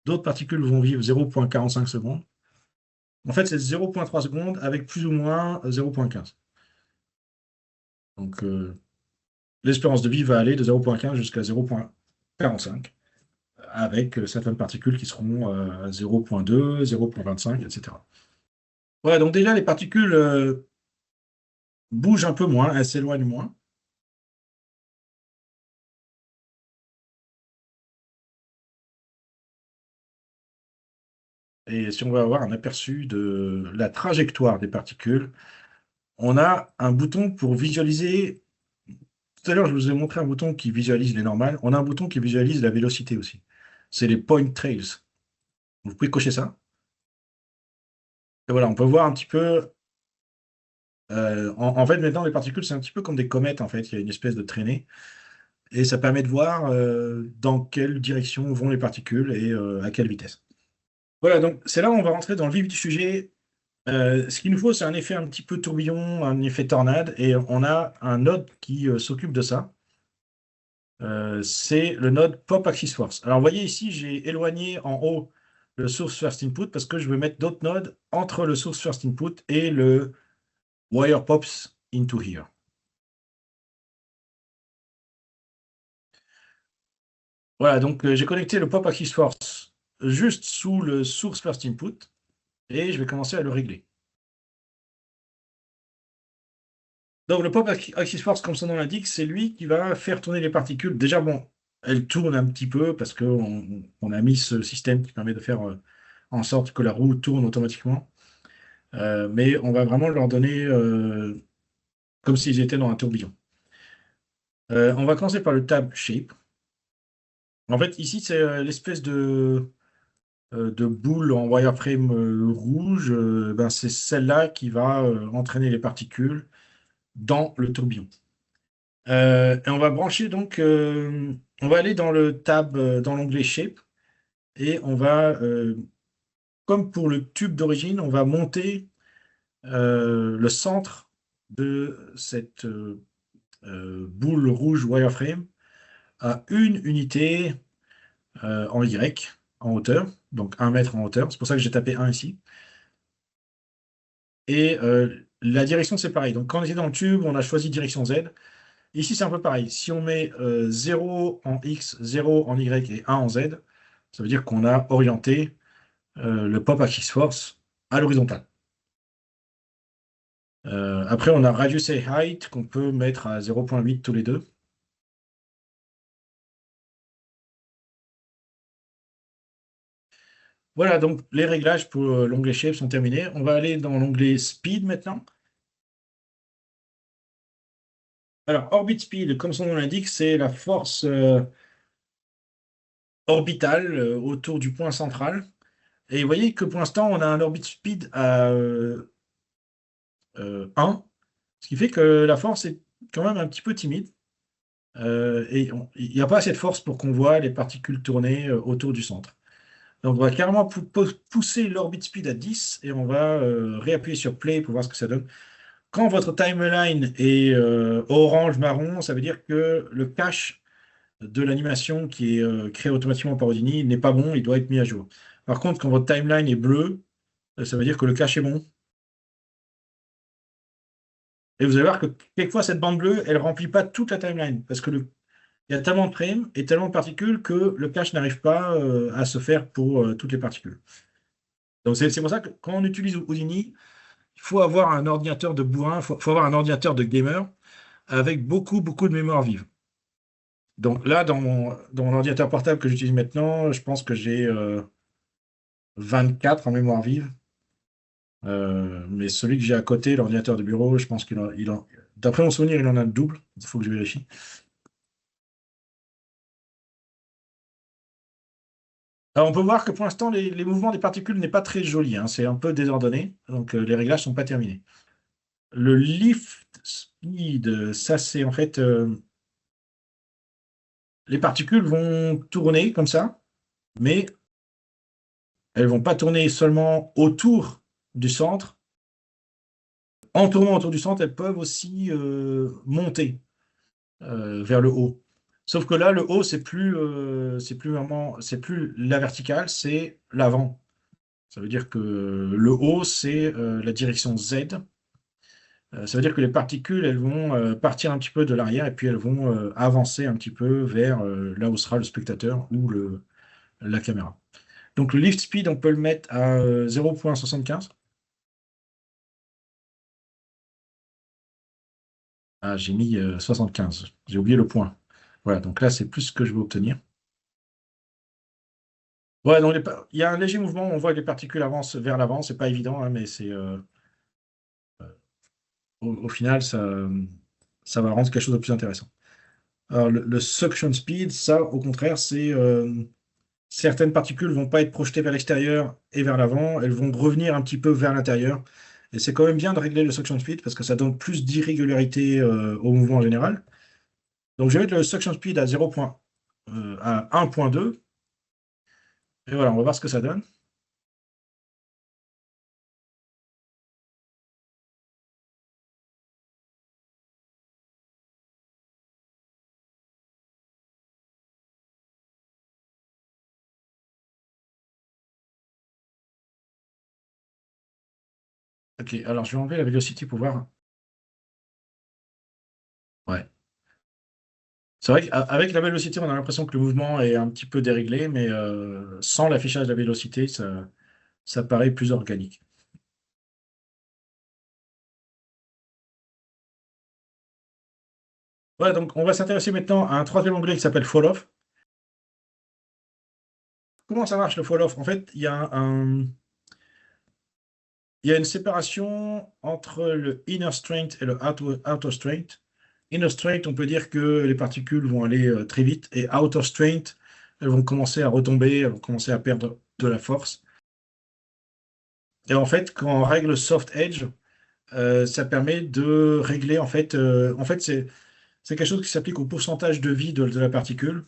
D'autres particules vont vivre 0,45 secondes. En fait, c'est 0,3 secondes avec plus ou moins 0,15. Donc, l'espérance de vie va aller de 0,15 jusqu'à 0,45 avec certaines particules qui seront à 0,2, 0,25, etc. Ouais, donc déjà, les particules bougent un peu moins, elles s'éloignent moins. Et si on veut avoir un aperçu de la trajectoire des particules, on a un bouton pour visualiser. Tout à l'heure, je vous ai montré un bouton qui visualise les normales. On a un bouton qui visualise la vélocité aussi. C'est les point trails. Vous pouvez cocher ça. Et voilà, on peut voir un petit peu. En fait, maintenant, les particules, c'est un petit peu comme des comètes, en fait. Il y a une espèce de traînée. Et ça permet de voir dans quelle direction vont les particules et à quelle vitesse. Voilà, donc c'est là où on va rentrer dans le vif du sujet. Ce qu'il nous faut, c'est un effet un petit peu tourbillon, un effet tornade, et on a un node qui s'occupe de ça. C'est le node Pop Axis Force. Alors, vous voyez ici, j'ai éloigné en haut le source first input parce que je veux mettre d'autres nodes entre le source first input et le wire pops into here. Voilà, donc j'ai connecté le Pop Axis Force juste sous le source first input et je vais commencer à le régler. Donc le Pop Axis Force, comme son nom l'indique, c'est lui qui va faire tourner les particules. Déjà, bon, elles tournent un petit peu parce qu'on a mis ce système qui permet de faire en sorte que la roue tourne automatiquement. Mais on va vraiment leur donner comme s'ils étaient dans un tourbillon. On va commencer par le tab Shape. En fait, ici, c'est l'espèce de boule en wireframe rouge. Ben, c'est celle-là qui va entraîner les particules dans le tourbillon. Et on va brancher donc, on va aller dans le tab, dans l'onglet Shape, et on va, comme pour le tube d'origine, on va monter le centre de cette boule rouge wireframe à une unité en Y, en hauteur, donc 1 mètre en hauteur. C'est pour ça que j'ai tapé 1 ici. Et la direction, c'est pareil. Donc quand on était dans le tube, on a choisi direction Z. Ici, c'est un peu pareil. Si on met 0 en X, 0 en Y et 1 en Z, ça veut dire qu'on a orienté le Pop Axis Force à l'horizontale. Après, on a Radius et Height qu'on peut mettre à 0,8 tous les deux. Voilà, donc les réglages pour l'onglet Shape sont terminés. On va aller dans l'onglet Speed maintenant. Alors, Orbit Speed, comme son nom l'indique, c'est la force orbitale autour du point central. Et vous voyez que pour l'instant, on a un Orbit Speed à 1, ce qui fait que la force est quand même un petit peu timide. Et il n'y a pas assez de force pour qu'on voit les particules tourner autour du centre. Donc, on va carrément pousser l'orbit speed à 10 et on va réappuyer sur play pour voir ce que ça donne. Quand votre timeline est orange-marron, ça veut dire que le cache de l'animation qui est créé automatiquement par Houdini n'est pas bon, il doit être mis à jour. Par contre, quand votre timeline est bleu, ça veut dire que le cache est bon. Et vous allez voir que quelquefois, cette bande bleue, elle ne remplit pas toute la timeline parce que il y a tellement de frames et tellement de particules que le cache n'arrive pas à se faire pour toutes les particules. Donc c'est pour ça que quand on utilise Houdini, il faut avoir un ordinateur de bourrin, faut avoir un ordinateur de gamer avec beaucoup, beaucoup de mémoire vive. Donc là, dans mon ordinateur portable que j'utilise maintenant, je pense que j'ai 24 en mémoire vive. Mais celui que j'ai à côté, l'ordinateur de bureau, je pense d'après mon souvenir, il en a le double. Il faut que je vérifie. Alors, on peut voir que pour l'instant, les mouvements des particules n'est pas très joli, hein. C'est un peu désordonné, donc les réglages sont pas terminés. Le lift speed, ça c'est en fait les particules vont tourner comme ça, mais elles vont pas tourner seulement autour du centre. En tournant autour du centre, elles peuvent aussi monter vers le haut. Sauf que là, le haut, c'est plus la verticale, c'est l'avant. Ça veut dire que le haut, c'est la direction Z. Ça veut dire que les particules, elles vont partir un petit peu de l'arrière et puis elles vont avancer un petit peu vers là où sera le spectateur ou la caméra. Donc le lift speed, on peut le mettre à 0,75. Ah, j'ai mis 75. J'ai oublié le point. Voilà, donc là, c'est plus ce que je veux obtenir. Ouais, donc il y a un léger mouvement, on voit que les particules avancent vers l'avant, c'est pas évident, hein, mais au final, ça va rendre quelque chose de plus intéressant. Alors, le suction speed, ça, au contraire, c'est certaines particules vont pas être projetées vers l'extérieur et vers l'avant, elles vont revenir un petit peu vers l'intérieur. Et c'est quand même bien de régler le suction speed parce que ça donne plus d'irrégularité au mouvement en général. Donc, je vais mettre le suction speed à à 1,2. Et voilà, on va voir ce que ça donne. Ok, alors je vais enlever la velocity pour voir. Ouais. C'est vrai qu'avec la vélocité, on a l'impression que le mouvement est un petit peu déréglé, mais sans l'affichage de la vélocité, ça paraît plus organique. Voilà, donc on va s'intéresser maintenant à un troisième onglet qui s'appelle Fall Off. Comment ça marche le Fall Off? En fait, il y a une séparation entre le inner strength et le outer strength. Inner strength, on peut dire que les particules vont aller très vite, et outer strength, elles vont commencer à retomber, elles vont commencer à perdre de la force. Et en fait, quand on règle soft edge, ça permet de régler, en fait, c'est quelque chose qui s'applique au pourcentage de vie de la particule.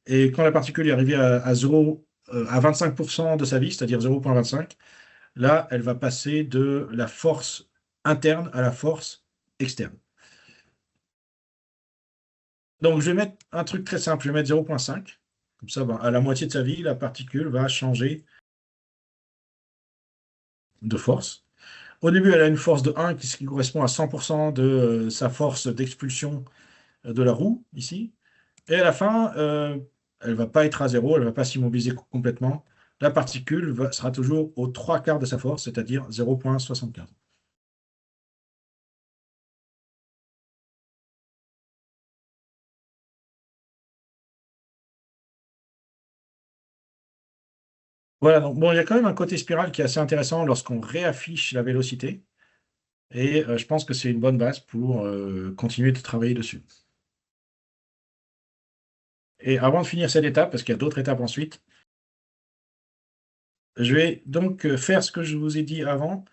Et quand la particule est arrivée à 0, à 25% de sa vie, c'est-à-dire 0,25, là, elle va passer de la force interne à la force externe. Donc, je vais mettre un truc très simple, je vais mettre 0,5. Comme ça, ben, à la moitié de sa vie, la particule va changer de force. Au début, elle a une force de 1 qui correspond à 100% de sa force d'expulsion de la roue, ici. Et à la fin, elle ne va pas être à zéro, elle ne va pas s'immobiliser complètement. La particule sera toujours aux trois quarts de sa force, c'est-à-dire 0,75. Voilà, donc bon, il y a quand même un côté spirale qui est assez intéressant lorsqu'on réaffiche la vélocité. Et je pense que c'est une bonne base pour continuer de travailler dessus. Et avant de finir cette étape, parce qu'il y a d'autres étapes ensuite, je vais donc faire ce que je vous ai dit avant.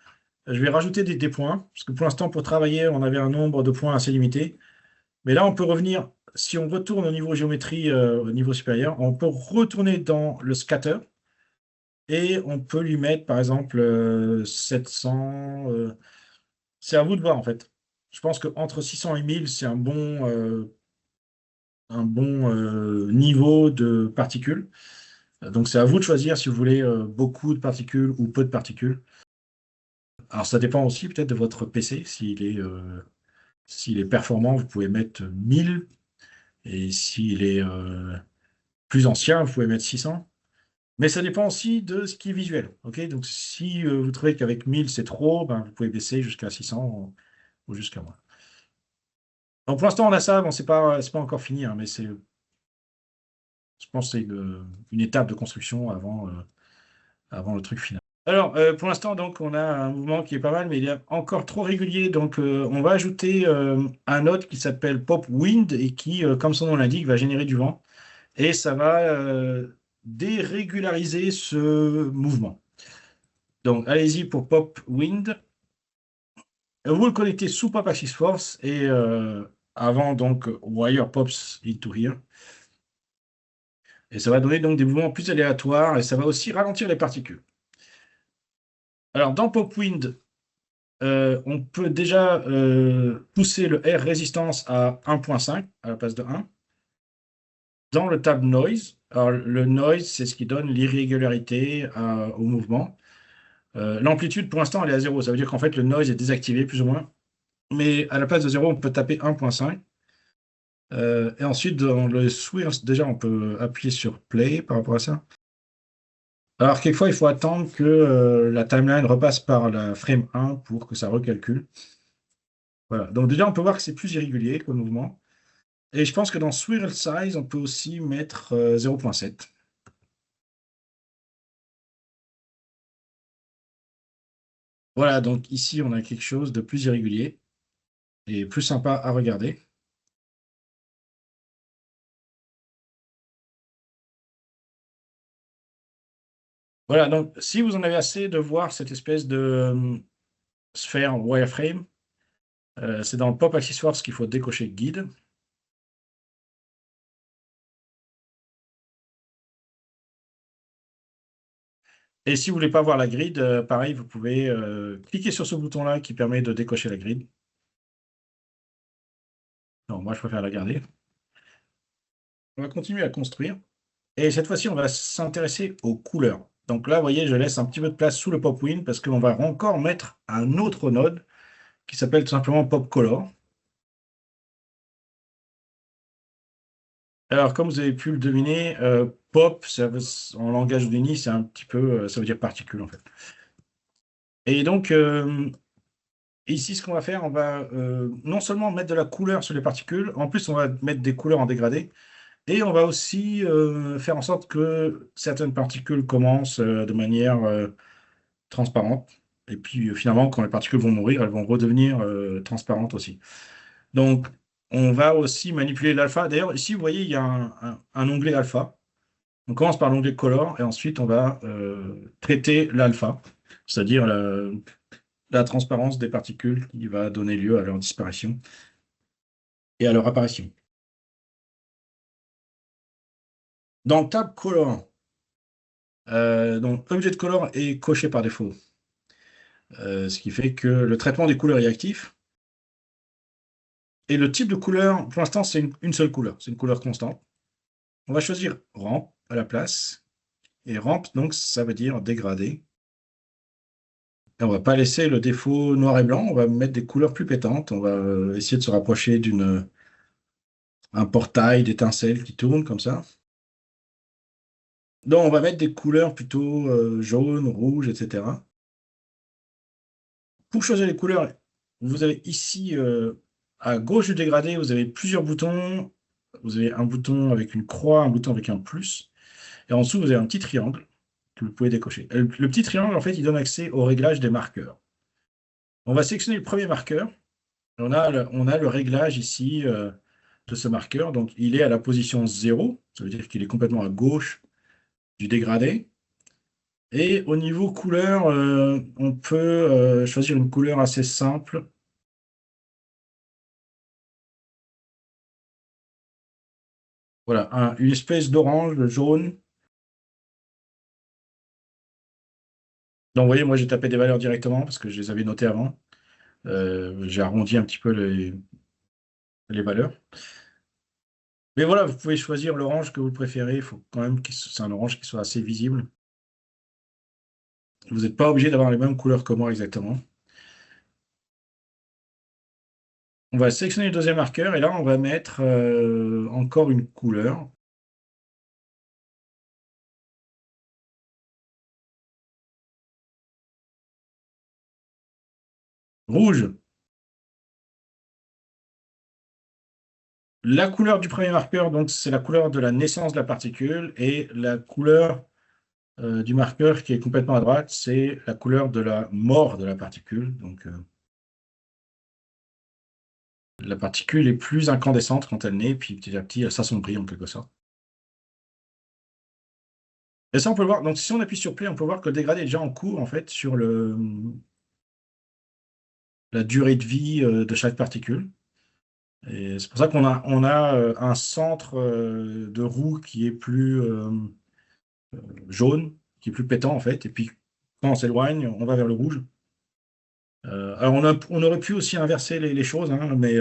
Je vais rajouter des points, parce que pour l'instant, pour travailler, on avait un nombre de points assez limité. Mais là, on peut revenir, si on retourne au niveau géométrie, au niveau supérieur, on peut retourner dans le scatter et on peut lui mettre, par exemple, 700. C'est à vous de voir, en fait. Je pense qu'entre 600 et 1000, c'est un bon niveau de particules. Donc, c'est à vous de choisir si vous voulez beaucoup de particules ou peu de particules. Alors, ça dépend aussi peut-être de votre PC. S'il est performant, vous pouvez mettre 1000. Et s'il est plus ancien, vous pouvez mettre 600. Mais ça dépend aussi de ce qui est visuel. Ok, donc, si vous trouvez qu'avec 1000, c'est trop, ben, vous pouvez baisser jusqu'à 600 ou jusqu'à moins. Donc, pour l'instant, on a ça. Bon, c'est pas encore fini, hein, mais je pense que c'est une étape de construction avant le truc final. Alors, pour l'instant, donc, on a un mouvement qui est pas mal, mais il est encore trop régulier. Donc, on va ajouter un node qui s'appelle Pop Wind et qui, comme son nom l'indique, va générer du vent. Et ça va dérégulariser ce mouvement. Donc, allez-y pour Pop Wind. Vous le connectez sous Pop Axis Force et avant, donc, Wire Pops into here. Et ça va donner donc des mouvements plus aléatoires et ça va aussi ralentir les particules. Alors, dans PopWind, on peut déjà pousser le R résistance à 1.5 à la place de 1. Dans le tab Noise, alors le Noise, c'est ce qui donne l'irrégularité au mouvement. L'amplitude, pour l'instant, elle est à 0. Ça veut dire qu'en fait, le Noise est désactivé, plus ou moins. Mais à la place de 0, on peut taper 1.5. Et ensuite, dans le Swirls, déjà, on peut appuyer sur Play par rapport à ça. Alors, quelquefois, il faut attendre que la timeline repasse par la frame 1 pour que ça recalcule. Voilà. Donc, déjà, on peut voir que c'est plus irrégulier comme mouvement. Et je pense que dans Swirl Size, on peut aussi mettre 0.7. Voilà, donc ici, on a quelque chose de plus irrégulier et plus sympa à regarder. Voilà, donc si vous en avez assez de voir cette espèce de sphère wireframe, c'est dans le Pop Accessoires qu'il faut décocher Guide. Et si vous voulez pas voir la grid, pareil, vous pouvez cliquer sur ce bouton-là qui permet de décocher la grid. Non, moi, je préfère la garder. On va continuer à construire. Et cette fois-ci, on va s'intéresser aux couleurs. Donc là, vous voyez, je laisse un petit peu de place sous le Pop Win parce qu'on va encore mettre un autre node qui s'appelle tout simplement Pop Color. Alors, comme vous avez pu le deviner, pop, en langage Houdini, c'est un petit peu, ça veut dire particule en fait. Et donc, ici, ce qu'on va faire, on va non seulement mettre de la couleur sur les particules, en plus, on va mettre des couleurs en dégradé, et on va aussi faire en sorte que certaines particules commencent de manière transparente. Et puis, finalement, quand les particules vont mourir, elles vont redevenir transparentes aussi. Donc, on va aussi manipuler l'alpha. D'ailleurs, ici, vous voyez, il y a un onglet alpha. On commence par l'onglet color et ensuite on va traiter l'alpha, c'est-à-dire la transparence des particules qui va donner lieu à leur disparition et à leur apparition. Dans le tab color, donc Object Color est coché par défaut, ce qui fait que le traitement des couleurs est actif. Et le type de couleur, pour l'instant, c'est une seule couleur, c'est une couleur constante. On va choisir ramp à la place. Et ramp, donc, ça veut dire dégradé. Et on va pas laisser le défaut noir et blanc, on va mettre des couleurs plus pétantes. On va essayer de se rapprocher un portail d'étincelles qui tourne comme ça. Donc, on va mettre des couleurs plutôt jaune, rouge, etc. Pour choisir les couleurs, vous avez ici, à gauche du dégradé, vous avez plusieurs boutons. Vous avez un bouton avec une croix, un bouton avec un plus. Et en dessous, vous avez un petit triangle que que vous pouvez décocher. Le petit triangle, en fait, il donne accès au réglage des marqueurs. On va sélectionner le premier marqueur. On a le réglage ici de ce marqueur. Donc, il est à la position 0. Ça veut dire qu'il est complètement à gauche du dégradé. Et au niveau couleur, on peut choisir une couleur assez simple. Voilà, une espèce d'orange, jaune. Donc, vous voyez, moi, j'ai tapé des valeurs directement parce que je les avais notées avant. J'ai arrondi un petit peu les valeurs. Mais voilà, vous pouvez choisir l'orange que vous préférez. Il faut quand même que c'est un orange qui soit assez visible. Vous n'êtes pas obligé d'avoir les mêmes couleurs que moi exactement. On va sélectionner le deuxième marqueur et là, on va mettre encore une couleur. Rouge. La couleur du premier marqueur, donc, c'est la couleur de la naissance de la particule et la couleur du marqueur qui est complètement à droite, c'est la couleur de la mort de la particule. Donc, la particule est plus incandescente quand elle naît, puis petit à petit, elle s'assombrit en quelque sorte. Et ça, on peut le voir. Donc, si on appuie sur Play, on peut voir que le dégradé est déjà en cours, en fait, sur la durée de vie de chaque particule. Et c'est pour ça on a un centre de roue qui est plus jaune, qui est plus pétant, en fait. Et puis, quand on s'éloigne, on va vers le rouge. Alors, on aurait pu aussi inverser les choses, hein, mais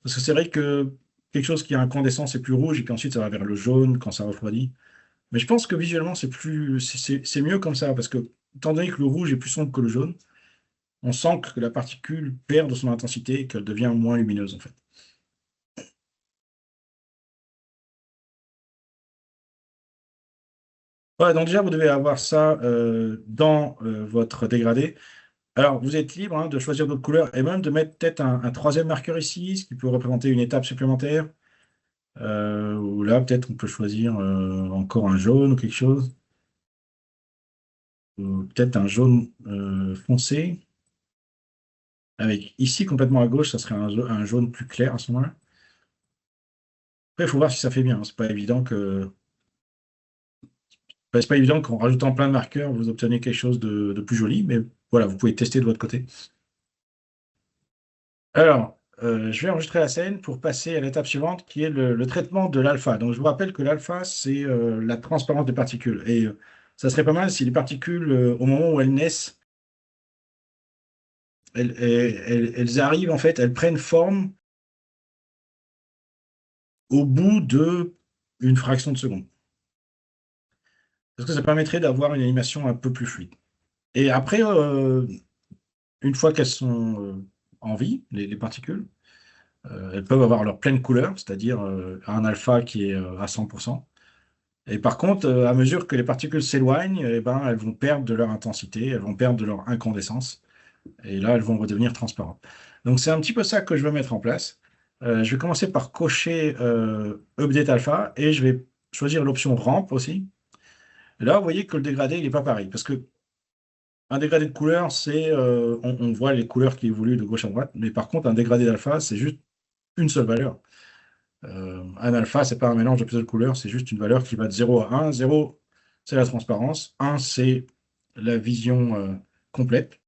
parce que c'est vrai que quelque chose qui est incandescent, c'est plus rouge, et puis ensuite, ça va vers le jaune quand ça refroidit. Mais je pense que visuellement, c'est mieux comme ça, parce que, étant donné que le rouge est plus sombre que le jaune, on sent que la particule perd de son intensité et qu'elle devient moins lumineuse, en fait. Voilà, donc déjà, vous devez avoir ça dans votre dégradé. Alors, vous êtes libre hein, de choisir d'autres couleurs et même de mettre peut-être un troisième marqueur ici, ce qui peut représenter une étape supplémentaire. Ou là, peut-être on peut choisir encore un jaune ou quelque chose. Ou peut-être un jaune foncé. Avec ici, complètement à gauche, ça serait un jaune plus clair à ce moment-là. Après, il faut voir si ça fait bien, hein. C'est pas évident que. C'est pas évident qu'en rajoutant plein de marqueurs, vous obtenez quelque chose de plus joli, mais voilà, vous pouvez tester de votre côté. Alors, je vais enregistrer la scène pour passer à l'étape suivante, qui est le traitement de l'alpha. Donc, je vous rappelle que l'alpha, c'est la transparence des particules. Et ça serait pas mal si les particules, au moment où elles naissent, elles arrivent, en fait, elles prennent forme au bout de une fraction de seconde. Parce que ça permettrait d'avoir une animation un peu plus fluide. Et après, une fois qu'elles sont en vie, les particules, elles peuvent avoir leur pleine couleur, c'est-à-dire un alpha qui est à 100%. Et par contre, à mesure que les particules s'éloignent, eh ben, elles vont perdre de leur intensité, elles vont perdre de leur incandescence, et là, elles vont redevenir transparentes. Donc, c'est un petit peu ça que je veux mettre en place. Je vais commencer par cocher Update Alpha, et je vais choisir l'option Ramp aussi. Et là, vous voyez que le dégradé, il n'est pas pareil, parce que un dégradé de couleur, c'est, on voit les couleurs qui évoluent de gauche à droite, mais par contre, un dégradé d'alpha, c'est juste une seule valeur. Un alpha, c'est pas un mélange de plusieurs couleurs, c'est juste une valeur qui va de 0 à 1. 0, c'est la transparence. 1, c'est la vision complète.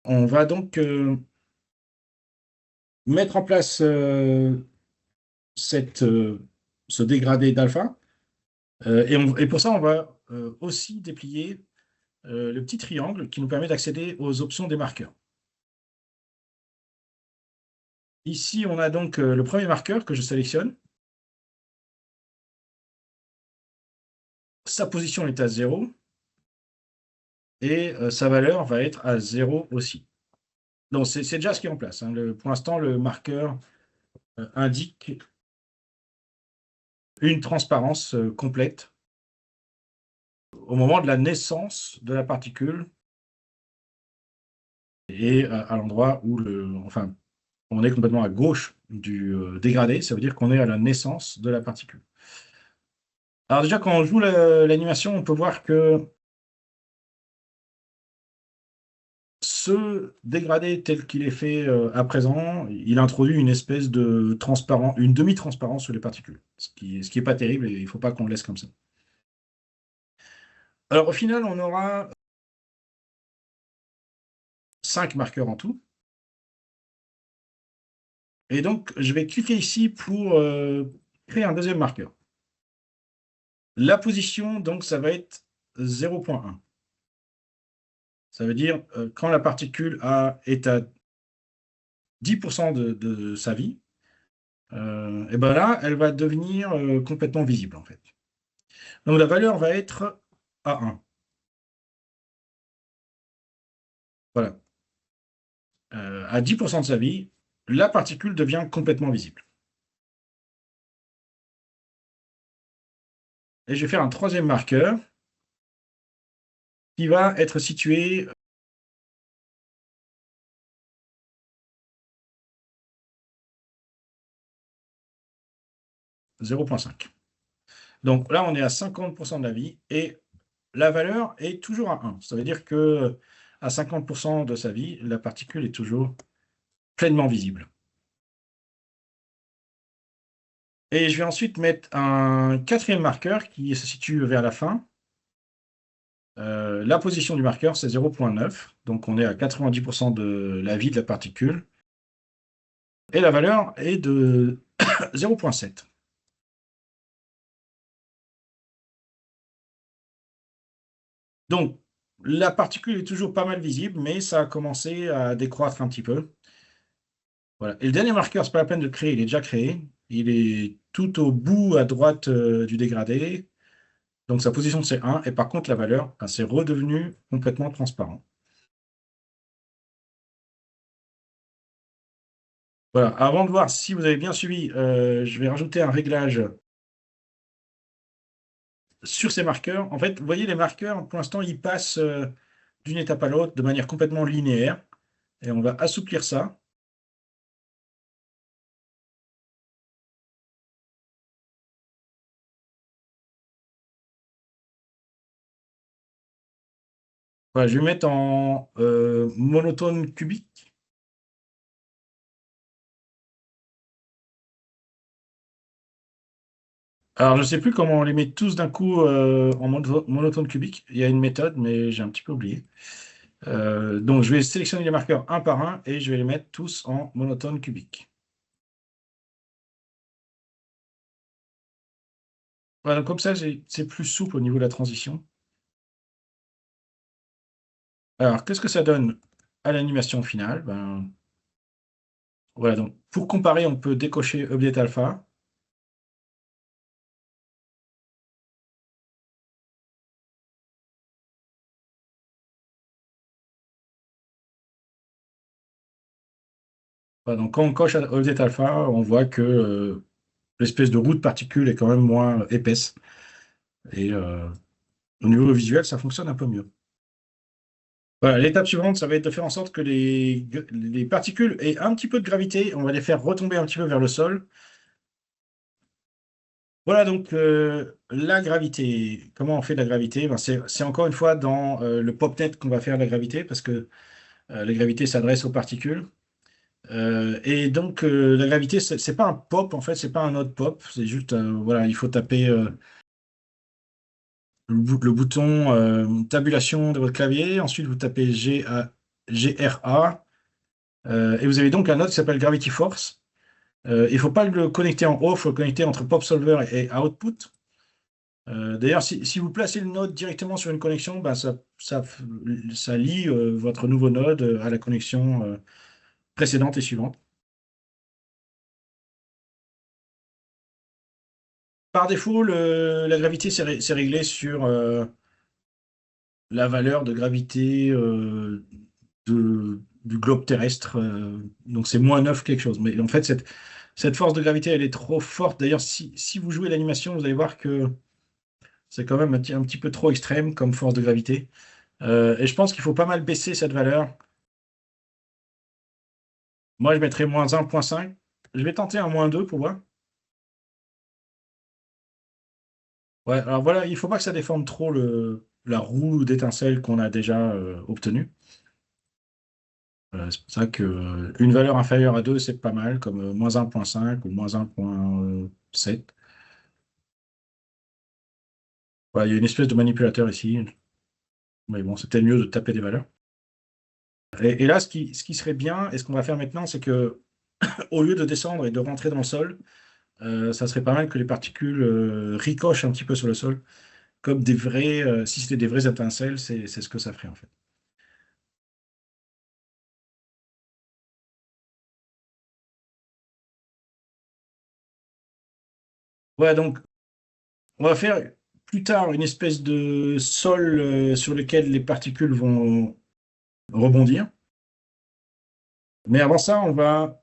On va donc mettre en place cette, ce dégradé d'alpha. Et pour ça, on va aussi déplier le petit triangle qui nous permet d'accéder aux options des marqueurs. Ici, on a donc le premier marqueur que je sélectionne. Sa position est à 0 et sa valeur va être à 0 aussi. Donc, c'est déjà ce qui est en place, hein. Pour l'instant, le marqueur indique une transparence complète au moment de la naissance de la particule et à l'endroit où enfin, on est complètement à gauche du dégradé, ça veut dire qu'on est à la naissance de la particule. Alors déjà, quand on joue l'animation, on peut voir que ce dégradé tel qu'il est fait à présent, il introduit une espèce de transparent, une demi-transparence sur les particules, ce qui est pas terrible et il ne faut pas qu'on le laisse comme ça. Alors au final, on aura 5 marqueurs en tout. Et donc, je vais cliquer ici pour créer un deuxième marqueur. La position, donc, ça va être 0,1. Ça veut dire quand la particule est à 10% de sa vie, et ben là, elle va devenir complètement visible, en fait. Donc, la valeur va être à 1. Voilà. À 10% de sa vie, la particule devient complètement visible. Et je vais faire un troisième marqueur qui va être situé 0,5. Donc là, on est à 50% de la vie et la valeur est toujours à 1. Ça veut dire que à 50% de sa vie, la particule est toujours pleinement visible. Et je vais ensuite mettre un quatrième marqueur qui se situe vers la fin. La position du marqueur, c'est 0,9. Donc on est à 90% de la vie de la particule. Et la valeur est de 0,7. Donc la particule est toujours pas mal visible, mais ça a commencé à décroître un petit peu. Voilà. Et le dernier marqueur, c'est pas la peine de le créer, il est déjà créé. Il est tout au bout à droite du dégradé. Donc sa position c'est 1. Et par contre, la valeur, ben, c'est redevenu complètement transparent. Voilà. Avant de voir si vous avez bien suivi, je vais rajouter un réglage sur ces marqueurs. En fait, vous voyez, les marqueurs, pour l'instant, ils passent d'une étape à l'autre de manière complètement linéaire. Et on va assouplir ça. Voilà, je vais mettre en monotone cubique. Alors, je ne sais plus comment on les met tous d'un coup en monotone cubique. Il y a une méthode, mais j'ai un petit peu oublié. Donc, je vais sélectionner les marqueurs un par un et je vais les mettre tous en monotone cubique. Voilà, donc comme ça, c'est plus souple au niveau de la transition. Alors, qu'est-ce que ça donne à l'animation finale? Ben, voilà, donc pour comparer, on peut décocher Update Alpha. Voilà, donc quand on coche Update Alpha, on voit que l'espèce de roue de particules est quand même moins épaisse. Et au niveau visuel, ça fonctionne un peu mieux. Voilà, l'étape suivante, ça va être de faire en sorte que les particules aient un petit peu de gravité. On va les faire retomber un petit peu vers le sol. Voilà donc la gravité. Comment on fait de la gravité? Ben, c'est encore une fois dans le PopNet qu'on va faire la gravité parce que la gravité s'adresse aux particules. Et donc la gravité, c'est pas un pop en fait, c'est pas un autre pop. C'est juste voilà, il faut taper le bouton tabulation de votre clavier. Ensuite, vous tapez GRA. Et vous avez donc un node qui s'appelle Gravity Force. Il ne faut pas le connecter en haut, il faut le connecter entre Pop Solver et Output. D'ailleurs, si vous placez le node directement sur une connexion, ben ça lie votre nouveau node à la connexion précédente et suivante. Par défaut, la gravité, c'est réglé sur la valeur de gravité du globe terrestre. Donc c'est -9 quelque chose. Mais en fait, cette force de gravité, elle est trop forte. D'ailleurs, si vous jouez l'animation, vous allez voir que c'est quand même un petit peu trop extrême comme force de gravité. Et je pense qu'il faut pas mal baisser cette valeur. Moi, je mettrais -1,5. Je vais tenter un -2 pour voir. Ouais, alors voilà, il faut pas que ça déforme trop la roue d'étincelle qu'on a déjà obtenue. C'est pour ça que une valeur inférieure à 2 c'est pas mal, comme moins 1,5 ou moins 1,7. Ouais, il y a une espèce de manipulateur ici, mais bon, c'est peut-être mieux de taper des valeurs. Et là, ce qui serait bien, et ce qu'on va faire maintenant, c'est que au lieu de descendre et de rentrer dans le sol, ça serait pas mal que les particules ricochent un petit peu sur le sol, comme des vrais, si c'était des vraies étincelles, c'est ce que ça ferait en fait. Ouais, donc on va faire plus tard une espèce de sol sur lequel les particules vont rebondir. Mais avant ça, on va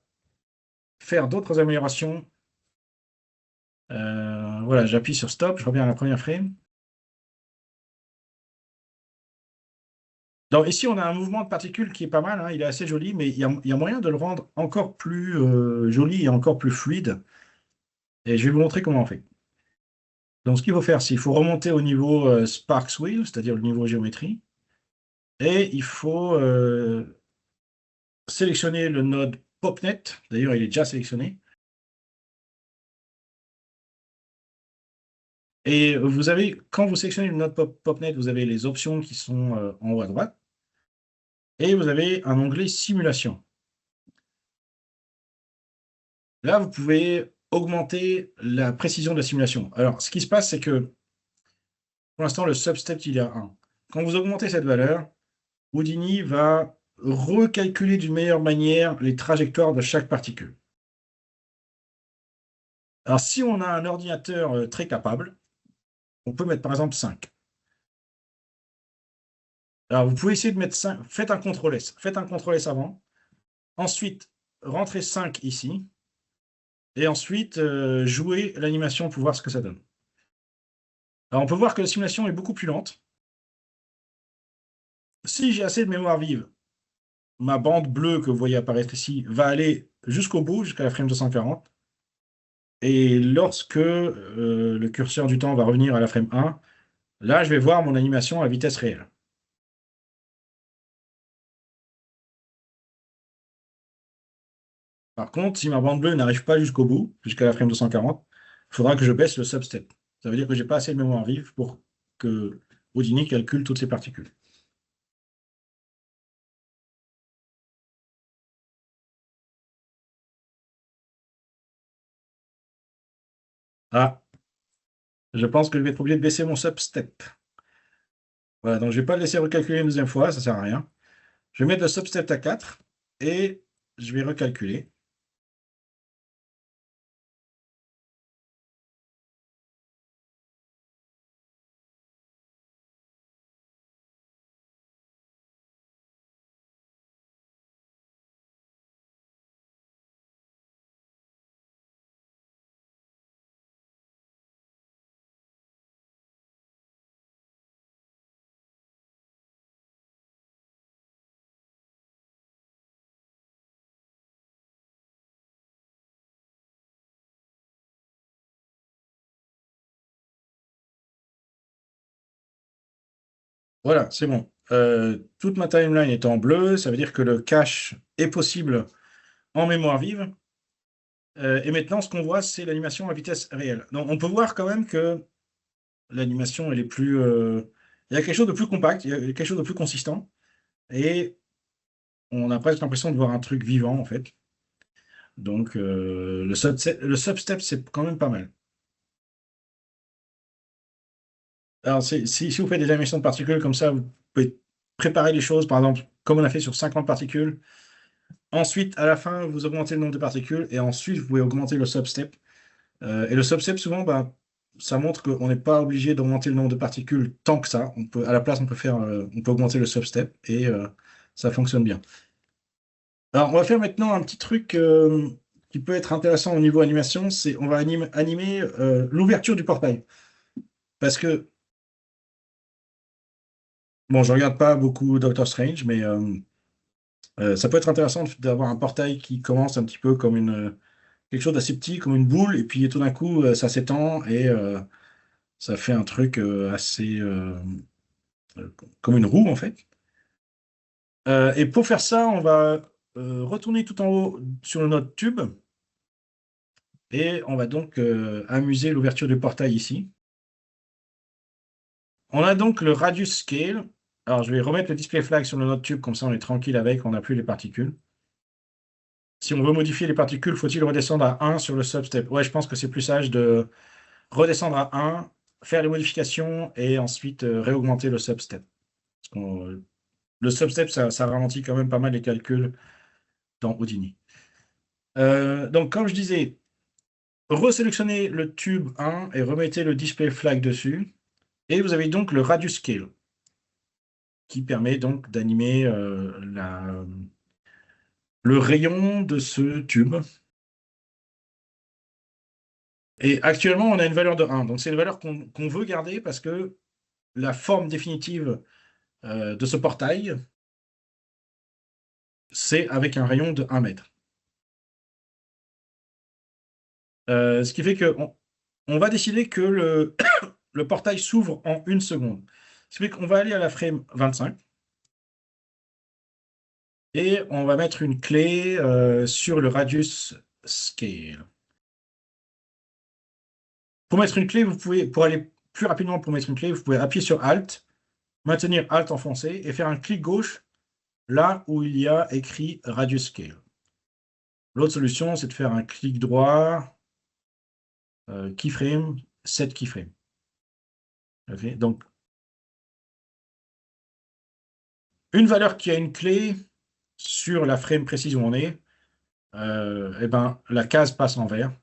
faire d'autres améliorations. Voilà, j'appuie sur stop, je reviens à la première frame. Donc ici, on a un mouvement de particules qui est pas mal, hein, il est assez joli, mais il y a moyen de le rendre encore plus joli et encore plus fluide. Et je vais vous montrer comment on fait. Donc ce qu'il faut faire, c'est qu'il faut remonter au niveau Sparks Wheel, c'est-à-dire le niveau géométrie, et il faut sélectionner le node PopNet. D'ailleurs, il est déjà sélectionné. Et vous avez, quand vous sélectionnez le node PopNet, vous avez les options qui sont en haut à droite, et vous avez un onglet Simulation. Là, vous pouvez augmenter la précision de la simulation. Alors, ce qui se passe, c'est que pour l'instant, le substep, il est à 1. Quand vous augmentez cette valeur, Houdini va recalculer d'une meilleure manière les trajectoires de chaque particule. Alors, si on a un ordinateur très capable, on peut mettre par exemple 5. Alors, vous pouvez essayer de mettre 5. Faites un CTRL S. Faites un CTRL S avant. Ensuite, rentrez 5 ici. Et ensuite, jouez l'animation pour voir ce que ça donne. Alors, on peut voir que la simulation est beaucoup plus lente. Si j'ai assez de mémoire vive, ma bande bleue que vous voyez apparaître ici va aller jusqu'au bout, jusqu'à la frame 240. Et lorsque le curseur du temps va revenir à la frame 1, là, je vais voir mon animation à vitesse réelle. Par contre, si ma bande bleue n'arrive pas jusqu'au bout, jusqu'à la frame 240, il faudra que je baisse le substep. Ça veut dire que j'ai pas assez de mémoire vive pour que Houdini calcule toutes ces particules. Ah, je pense que je vais être obligé de baisser mon substep. Voilà, donc je ne vais pas le laisser recalculer une deuxième fois, ça ne sert à rien. Je vais mettre le substep à 4 et je vais recalculer. Voilà, c'est bon. Toute ma timeline est en bleu, ça veut dire que le cache est possible en mémoire vive. Et maintenant, ce qu'on voit, c'est l'animation à vitesse réelle. Donc, on peut voir quand même que l'animation, elle est plus. Il y a quelque chose de plus compact, il y a quelque chose de plus consistant. Et on a presque l'impression de voir un truc vivant, en fait. Donc, le substep, c'est quand même pas mal. Alors, si vous faites des animations de particules comme ça, vous pouvez préparer les choses, par exemple, comme on a fait sur 50 particules. Ensuite, à la fin, vous augmentez le nombre de particules et ensuite, vous pouvez augmenter le substep. Et le substep, souvent, bah, ça montre qu'on n'est pas obligé d'augmenter le nombre de particules tant que ça. À la place, on peut augmenter le substep et ça fonctionne bien. Alors, on va faire maintenant un petit truc qui peut être intéressant au niveau animation, c'est on va animer l'ouverture du portail. Parce que, bon, je regarde pas beaucoup Doctor Strange, mais ça peut être intéressant d'avoir un portail qui commence un petit peu comme quelque chose d'assez petit, comme une boule, et puis tout d'un coup, ça s'étend et Ça fait un truc assez comme une roue en fait. Et pour faire ça, on va retourner tout en haut sur notre tube et on va donc amuser l'ouverture du portail ici. On a donc le radius scale. Alors je vais remettre le display flag sur le node tube, comme ça on est tranquille avec, on n'a plus les particules. Si on veut modifier les particules, faut-il redescendre à 1 sur le substep? Ouais, je pense que c'est plus sage de redescendre à 1, faire les modifications et ensuite réaugmenter le substep. Parce le substep, ça ralentit quand même pas mal les calculs dans Houdini. Donc, comme je disais, resélectionnez le tube 1 et remettez le display flag dessus. Et vous avez donc le radius scale qui permet donc d'animer le rayon de ce tube. Et actuellement, on a une valeur de 1. Donc, c'est une valeur qu'on veut garder parce que la forme définitive de ce portail, c'est avec un rayon de 1 mètre. Ce qui fait qu'on on va décider que le portail s'ouvre en 1 seconde. Ce qui fait qu'on va aller à la frame 25 et on va mettre une clé sur le radius scale. Pour mettre une clé, pour aller plus rapidement pour mettre une clé, vous pouvez appuyer sur Alt, maintenir Alt enfoncé et faire un clic gauche là où il y a écrit radius scale. L'autre solution, c'est de faire un clic droit, keyframe, set keyframe. Okay, donc, une valeur qui a une clé sur la frame précise où on est, eh ben, la case passe en vert.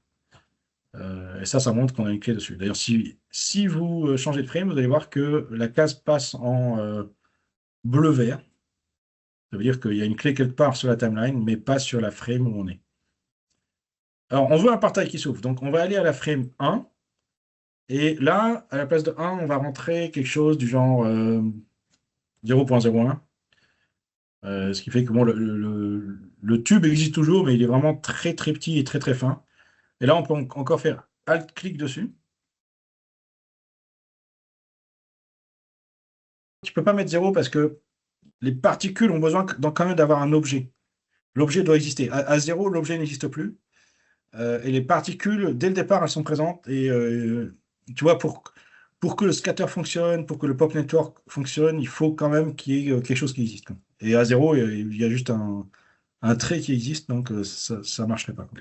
Et ça montre qu'on a une clé dessus. D'ailleurs, si vous changez de frame, vous allez voir que la case passe en bleu-vert. Ça veut dire qu'il y a une clé quelque part sur la timeline, mais pas sur la frame où on est. Alors, on veut un portail qui s'ouvre. Donc, on va aller à la frame 1. Et là, à la place de 1, on va rentrer quelque chose du genre 0.01. Ce qui fait que bon, le tube existe toujours, mais il est vraiment très très petit et très très fin. Et là, on peut encore faire Alt-clic dessus. Tu ne peux pas mettre 0 parce que les particules ont besoin quand même d'avoir un objet. L'objet doit exister. À 0, l'objet n'existe plus. Et les particules, dès le départ, elles sont présentes. Et tu vois, pour que le scatter fonctionne, pour que le pop network fonctionne, il faut quand même qu'il y ait quelque chose qui existe, quoi. Et à 0, il y a juste un trait qui existe, donc ça ne marcherait pas, quoi.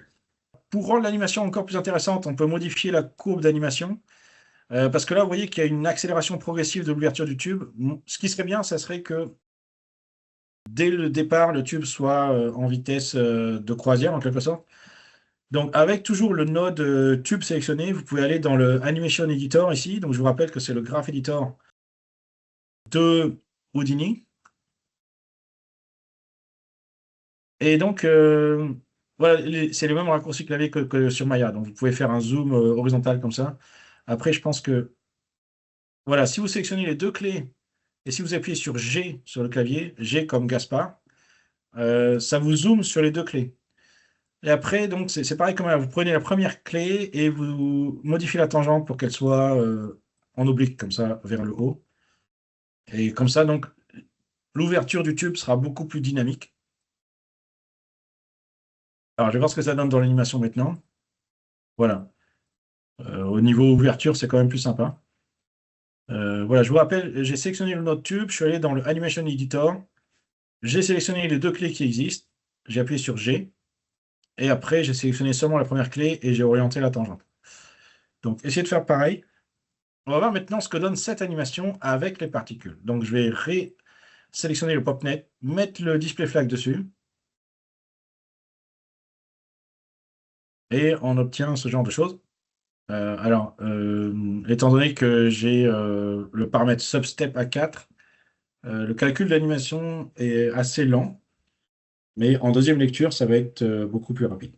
Pour rendre l'animation encore plus intéressante, on peut modifier la courbe d'animation. Parce que là, vous voyez qu'il y a une accélération progressive de l'ouverture du tube. Ce qui serait bien, ça serait que dès le départ, le tube soit en vitesse de croisière, en quelque sorte. Donc, avec toujours le node tube sélectionné, vous pouvez aller dans le Animation Editor ici. Donc, je vous rappelle que c'est le Graph Editor de Houdini. Et donc, voilà, c'est le même raccourci clavier que sur Maya. Donc, vous pouvez faire un zoom horizontal comme ça. Après, je pense que, voilà, si vous sélectionnez les deux clés et si vous appuyez sur G sur le clavier, G comme Gaspard, ça vous zoome sur les deux clés. Et après, donc, c'est pareil comme là. Vous prenez la première clé et vous modifiez la tangente pour qu'elle soit en oblique, comme ça, vers le haut. Et comme ça, donc, l'ouverture du tube sera beaucoup plus dynamique. Alors, je vais voir ce que ça donne dans l'animation maintenant. Voilà. Au niveau ouverture, c'est quand même plus sympa. Voilà, je vous rappelle, j'ai sélectionné le node tube, je suis allé dans le Animation Editor, j'ai sélectionné les deux clés qui existent, j'ai appuyé sur G, et après, j'ai sélectionné seulement la première clé et j'ai orienté la tangente. Donc, essayez de faire pareil. On va voir maintenant ce que donne cette animation avec les particules. Donc, je vais sélectionner le PopNet, mettre le display flag dessus, et on obtient ce genre de choses. Alors, étant donné que j'ai le paramètre substep à 4, le calcul de l'animation est assez lent, mais en deuxième lecture, ça va être beaucoup plus rapide.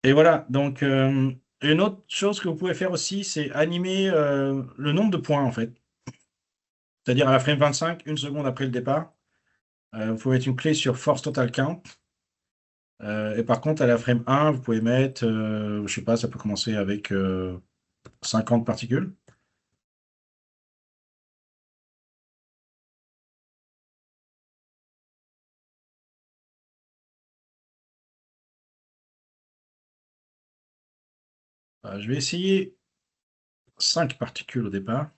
Et voilà, donc une autre chose que vous pouvez faire aussi, c'est animer le nombre de points en fait. C'est-à-dire à la frame 25, une seconde après le départ, vous pouvez mettre une clé sur Force Total Count. Et par contre, à la frame 1, vous pouvez mettre, je sais pas, ça peut commencer avec 50 particules. Je vais essayer 5 particules au départ.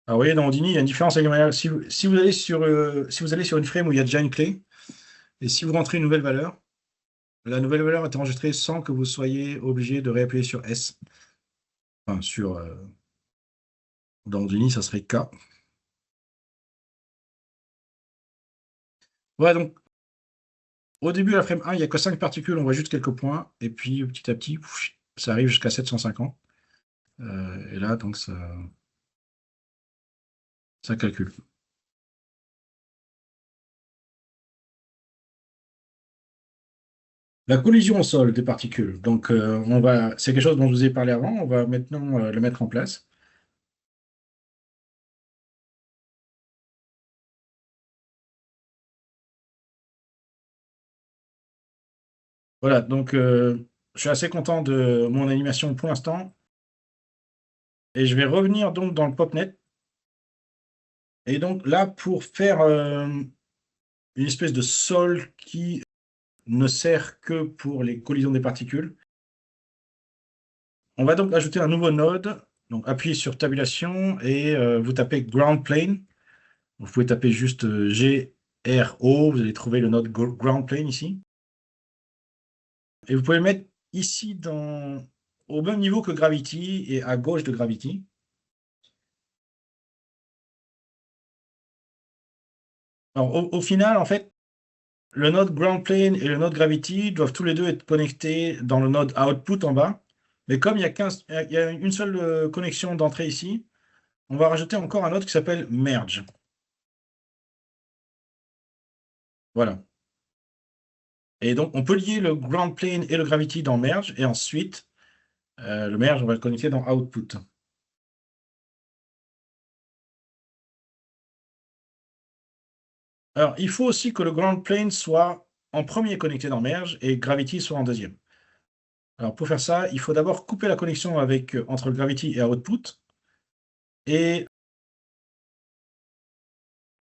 Alors, vous voyez, dans Houdini, il y a une différence avec Maya. Si vous allez sur une frame où il y a déjà une clé, et si vous rentrez une nouvelle valeur, la nouvelle valeur est enregistrée sans que vous soyez obligé de réappuyer sur S. Enfin, dans Houdini, ça serait K. Voilà, donc, au début, à la frame 1, il n'y a que 5 particules, on voit juste quelques points, et puis petit à petit, ça arrive jusqu'à 750. Et là, donc, ça calcule. La collision au sol des particules. Donc, c'est quelque chose dont je vous ai parlé avant. On va maintenant le mettre en place. Voilà, donc je suis assez content de mon animation pour l'instant. Et je vais revenir donc dans le PopNet. Et donc là, pour faire une espèce de sol qui ne sert que pour les collisions des particules, on va donc ajouter un nouveau node. Donc appuyez sur tabulation et vous tapez Ground Plane. Vous pouvez taper juste GRO, vous allez trouver le node Ground Plane ici. Et vous pouvez le mettre ici au même niveau que Gravity et à gauche de Gravity. Alors, au final, en fait, le node Ground Plane et le node Gravity doivent tous les deux être connectés dans le node Output en bas. Mais comme il y a une seule connexion d'entrée ici, on va rajouter encore un node qui s'appelle Merge. Voilà. Et donc, on peut lier le Ground Plane et le Gravity dans Merge, et ensuite, le Merge, on va le connecter dans Output. Alors, il faut aussi que le Ground Plane soit en premier connecté dans Merge et Gravity soit en deuxième. Alors, pour faire ça, il faut d'abord couper la connexion entre le Gravity et Output. Et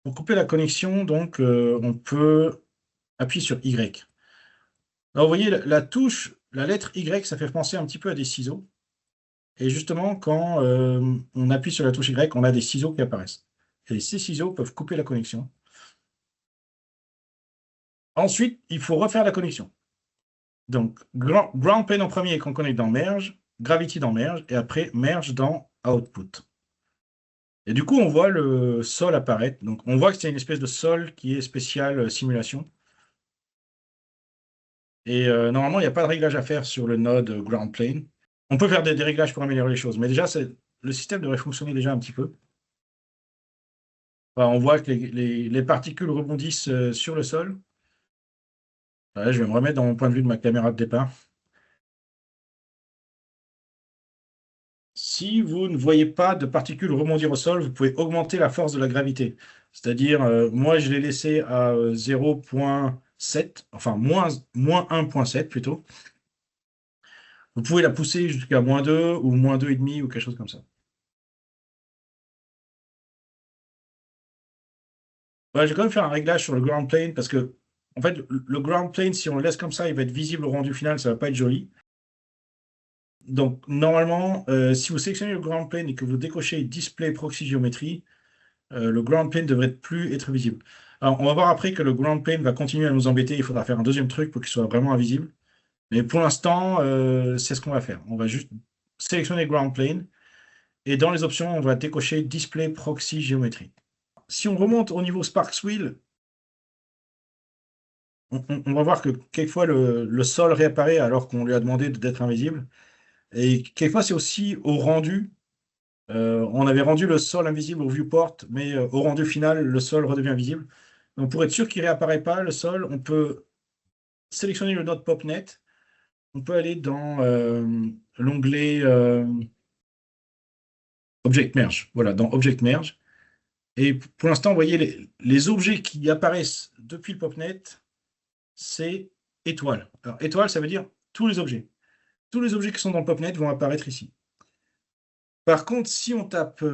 pour couper la connexion, donc, on peut appuyer sur Y. Alors, vous voyez, la touche, la lettre Y, ça fait penser un petit peu à des ciseaux. Et justement, quand on appuie sur la touche Y, on a des ciseaux qui apparaissent. Et ces ciseaux peuvent couper la connexion. Ensuite, il faut refaire la connexion. Donc, Ground Plane en premier qu'on connecte dans Merge, Gravity dans Merge, et après Merge dans Output. Et du coup, on voit le sol apparaître. Donc, on voit que c'est une espèce de sol qui est spécial simulation. Et normalement, il n'y a pas de réglage à faire sur le node Ground Plane. On peut faire des réglages pour améliorer les choses, mais déjà, le système devrait fonctionner déjà un petit peu. Enfin, on voit que les particules rebondissent sur le sol. Là, je vais me remettre dans mon point de vue de ma caméra de départ. Si vous ne voyez pas de particules rebondir au sol, vous pouvez augmenter la force de la gravité. C'est-à-dire, moi, je l'ai laissé à 0,7, enfin moins 1,7 plutôt. Vous pouvez la pousser jusqu'à -2 ou -2,5 ou quelque chose comme ça. Ouais, j'ai quand même fait un réglage sur le ground plane parce que, en fait, le ground plane, si on le laisse comme ça, il va être visible au rendu final, ça va pas être joli. Donc, normalement, si vous sélectionnez le ground plane et que vous décochez Display Proxy Géométrie, le ground plane devrait plus être visible. Alors, on va voir après que le ground plane va continuer à nous embêter. Il faudra faire un deuxième truc pour qu'il soit vraiment invisible. Mais pour l'instant, c'est ce qu'on va faire. On va juste sélectionner ground plane et dans les options, on va décocher Display Proxy Géométrie. Si on remonte au niveau Sparks Wheel, on va voir que quelquefois le sol réapparaît alors qu'on lui a demandé d'être invisible. Et quelquefois, c'est aussi au rendu. On avait rendu le sol invisible au viewport, mais au rendu final, le sol redevient visible. Donc pour être sûr qu'il ne réapparaît pas, le sol, on peut sélectionner le node PopNet on peut aller dans l'onglet Object Merge. Voilà, dans Object Merge. Et pour l'instant, vous voyez, les objets qui apparaissent depuis le PopNet, c'est étoile. Alors, étoile, ça veut dire tous les objets. Tous les objets qui sont dans le PopNet vont apparaître ici. Par contre, si on tape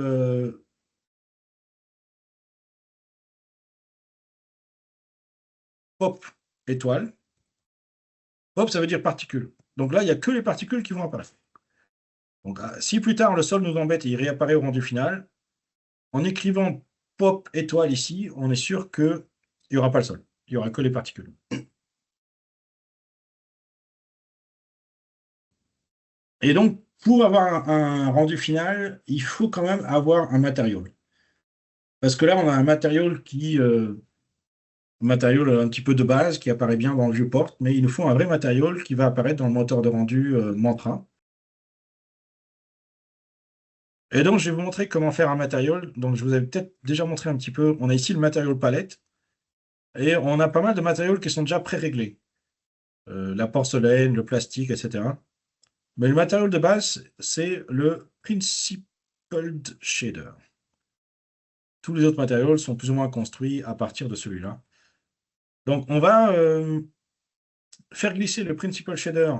pop étoile, pop, ça veut dire particules. Donc là, il n'y a que les particules qui vont apparaître. Donc, si plus tard le sol nous embête et il réapparaît au rendu final, en écrivant pop étoile ici, on est sûr qu'il n'y aura pas le sol. Il n'y aura que les particules. Et donc, pour avoir un rendu final, il faut quand même avoir un matériau. Parce que là, on a un matériau un petit peu de base qui apparaît bien dans le viewport, mais il nous faut un vrai matériau qui va apparaître dans le moteur de rendu Mantra. Et donc, je vais vous montrer comment faire un matériau. Donc, je vous avais peut-être déjà montré un petit peu. On a ici le matériau palette et on a pas mal de matériaux qui sont déjà pré-réglés. La porcelaine, le plastique, etc. Mais le matériau de base, c'est le Principled Shader. Tous les autres matériaux sont plus ou moins construits à partir de celui-là. Donc, on va faire glisser le Principal Shader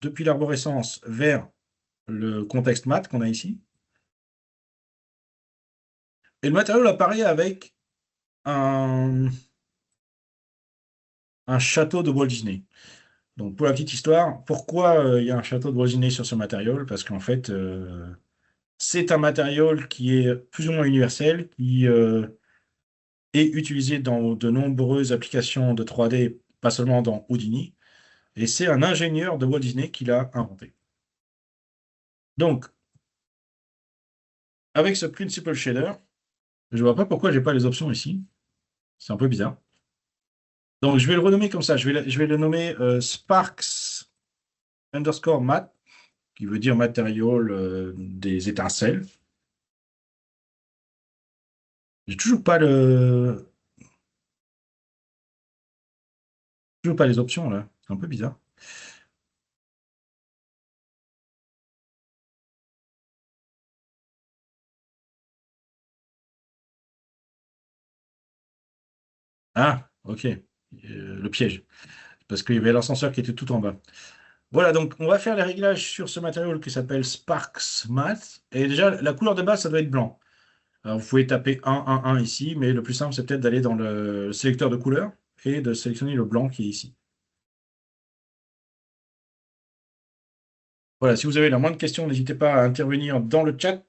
depuis l'arborescence vers le contexte mat qu'on a ici. Et le matériau apparaît avec un château de Walt Disney. Donc, pour la petite histoire, pourquoi il y a un château de Walt Disney sur ce matériau? Parce qu'en fait, c'est un matériau qui est plus ou moins universel, qui est utilisé dans de nombreuses applications de 3D, pas seulement dans Houdini, et c'est un ingénieur de Walt Disney qui l'a inventé. Donc, avec ce Principal Shader, je ne vois pas pourquoi j'ai pas les options ici. C'est un peu bizarre. Donc, je vais le renommer comme ça. Je vais le nommer Sparks underscore mat, qui veut dire matériau des étincelles. J'ai toujours pas les options là. C'est un peu bizarre. Ah, ok. Le piège. Parce qu'il y avait l'ascenseur qui était tout en bas. Voilà, donc on va faire les réglages sur ce matériau qui s'appelle Sparks Matte. Et déjà, la couleur de base, ça doit être blanc. Alors, vous pouvez taper 1, 1, 1 ici, mais le plus simple, c'est peut-être d'aller dans le sélecteur de couleurs et de sélectionner le blanc qui est ici. Voilà, si vous avez la moindre question, n'hésitez pas à intervenir dans le chat.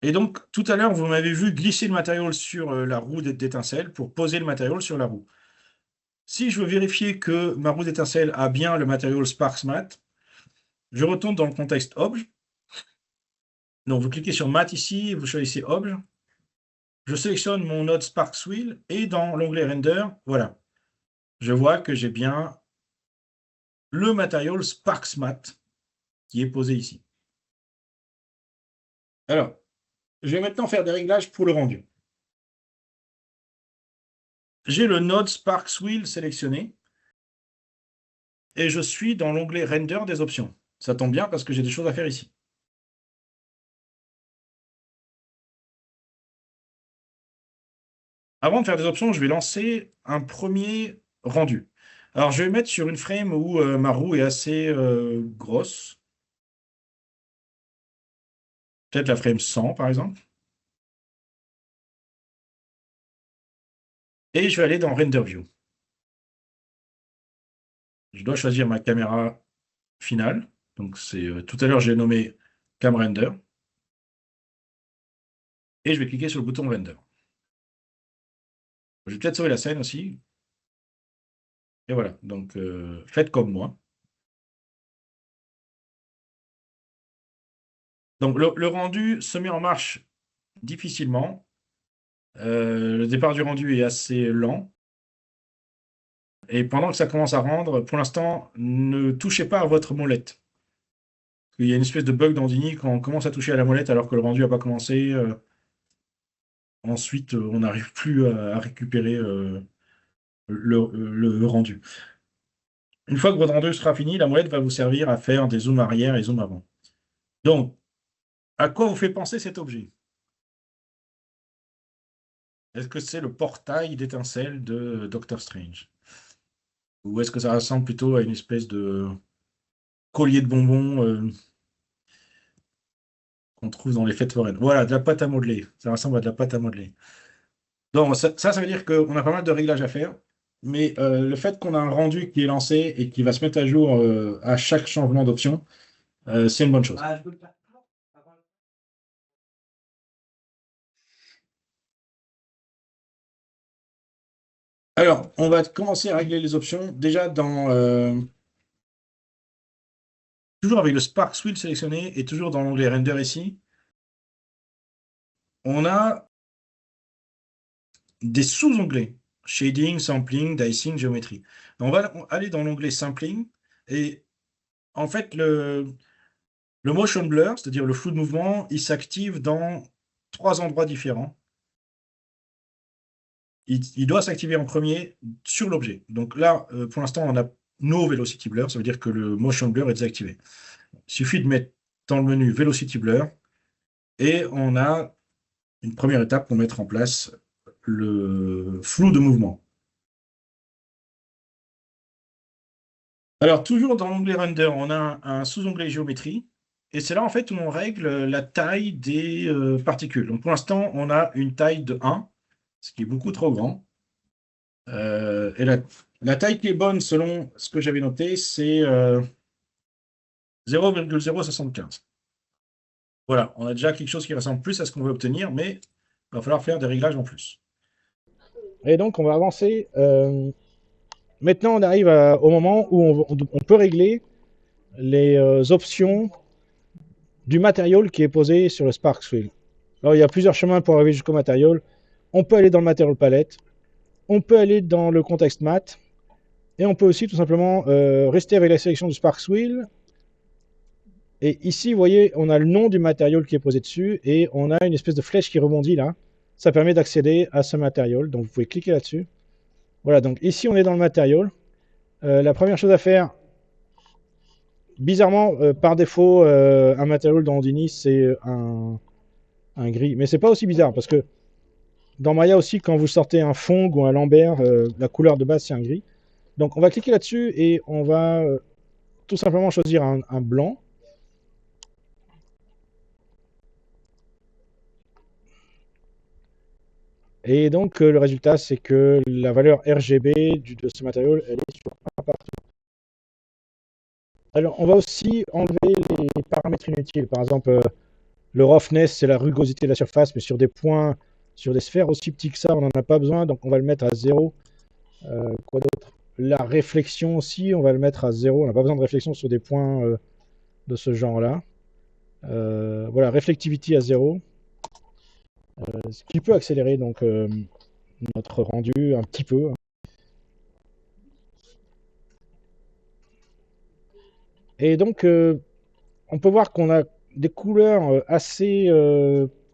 Et donc, tout à l'heure, vous m'avez vu glisser le matériau sur la roue d'étincelle pour poser le matériau sur la roue. Si je veux vérifier que ma roue d'étincelle a bien le matériau Sparks Matte, je retourne dans le contexte Obj. Donc, vous cliquez sur Matte ici, vous choisissez Obj. Je sélectionne mon node Sparks Wheel et dans l'onglet Render, voilà, je vois que j'ai bien le matériau Sparks Matte qui est posé ici. Alors, je vais maintenant faire des réglages pour le rendu. J'ai le node Sparks Wheel sélectionné et je suis dans l'onglet Render des options. Ça tombe bien parce que j'ai des choses à faire ici. Avant de faire des options, je vais lancer un premier rendu. Alors, je vais mettre sur une frame où ma roue est assez grosse. Peut-être la frame 100, par exemple. Et je vais aller dans Render View. Je dois choisir ma caméra finale. Donc, tout à l'heure, j'ai nommé Cam Render. Et je vais cliquer sur le bouton Render. Je vais peut-être sauver la scène aussi. Et voilà. Donc, faites comme moi. Donc, le rendu se met en marche difficilement. Le départ du rendu est assez lent. Et pendant que ça commence à rendre, pour l'instant, ne touchez pas à votre molette. Il y a une espèce de bug dans Dini quand on commence à toucher à la molette alors que le rendu n'a pas commencé. Ensuite, on n'arrive plus à récupérer le rendu. Une fois que votre rendu sera fini, la molette va vous servir à faire des zooms arrière et zooms avant. Donc, à quoi vous fait penser cet objet? Est-ce que c'est le portail d'étincelles de Doctor Strange? Ou est-ce que ça ressemble plutôt à une espèce de collier de bonbons qu'on trouve dans les fêtes foraines? Voilà, de la pâte à modeler. Ça ressemble à de la pâte à modeler. Donc ça veut dire qu'on a pas mal de réglages à faire, mais le fait qu'on a un rendu qui est lancé et qui va se mettre à jour à chaque changement d'option, c'est une bonne chose. Alors, on va commencer à régler les options. Déjà, toujours avec le Spark Wheel sélectionné et toujours dans l'onglet Render ici, on a des sous-onglets. Shading, Sampling, Dicing, Géométrie. On va aller dans l'onglet Sampling et en fait, le motion blur, c'est-à-dire le flou de mouvement, il s'active dans 3 endroits différents. Il doit s'activer en premier sur l'objet. Donc là, pour l'instant, on a no velocity blur, ça veut dire que le motion blur est désactivé. Il suffit de mettre dans le menu velocity blur et on a une première étape pour mettre en place le flou de mouvement. Alors, toujours dans l'onglet Render, on a un sous-onglet Géométrie. Et c'est là, en fait, où on règle la taille des particules. Donc, pour l'instant, on a une taille de 1, ce qui est beaucoup trop grand. Et la taille qui est bonne, selon ce que j'avais noté, c'est 0,075. Voilà, on a déjà quelque chose qui ressemble plus à ce qu'on veut obtenir, mais il va falloir faire des réglages en plus. Et donc, on va avancer. Maintenant, on arrive au moment où on peut régler les options du matériel qui est posé sur le Spark Wheel. Alors, il y a plusieurs chemins pour arriver jusqu'au matériel. On peut aller dans le matériel palette, on peut aller dans le contexte mat, et on peut aussi tout simplement rester avec la sélection du Spark Wheel. Et ici, vous voyez, on a le nom du matériel qui est posé dessus, et on a une espèce de flèche qui rebondit là. Ça permet d'accéder à ce matériel, donc vous pouvez cliquer là-dessus. Voilà, donc ici on est dans le matériel. La première chose à faire, bizarrement, par défaut, un matériel dans Houdini, c'est un gris. Mais c'est pas aussi bizarre, parce que dans Maya aussi, quand vous sortez un fond ou un lambert, la couleur de base c'est un gris. Donc on va cliquer là-dessus et on va tout simplement choisir un blanc. Et donc le résultat c'est que la valeur RGB de ce matériau, elle est sur un partout. Alors on va aussi enlever les paramètres inutiles. Par exemple, le roughness c'est la rugosité de la surface, mais sur des points, sur des sphères aussi petits que ça, on n'en a pas besoin, donc on va le mettre à 0. Quoi d'autre? La réflexion aussi, on va le mettre à 0. On n'a pas besoin de réflexion sur des points de ce genre-là. Voilà, reflectivity à 0. Ce qui peut accélérer donc notre rendu un petit peu. Et donc, on peut voir qu'on a des couleurs assez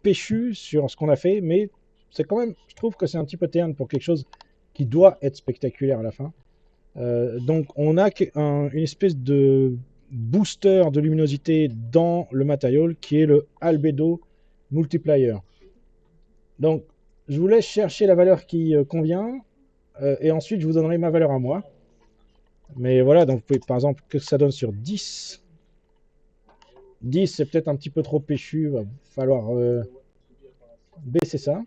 péchues sur ce qu'on a fait, mais c'est quand même, je trouve que c'est un petit peu terne pour quelque chose qui doit être spectaculaire à la fin. Donc, on a une espèce de booster de luminosité dans le matériau qui est le albedo multiplier. Donc, je vous laisse chercher la valeur qui convient et ensuite je vous donnerai ma valeur à moi. Mais voilà, donc vous pouvez par exemple que ça donne sur 10. 10 c'est peut-être un petit peu trop péchu, il va falloir baisser ça.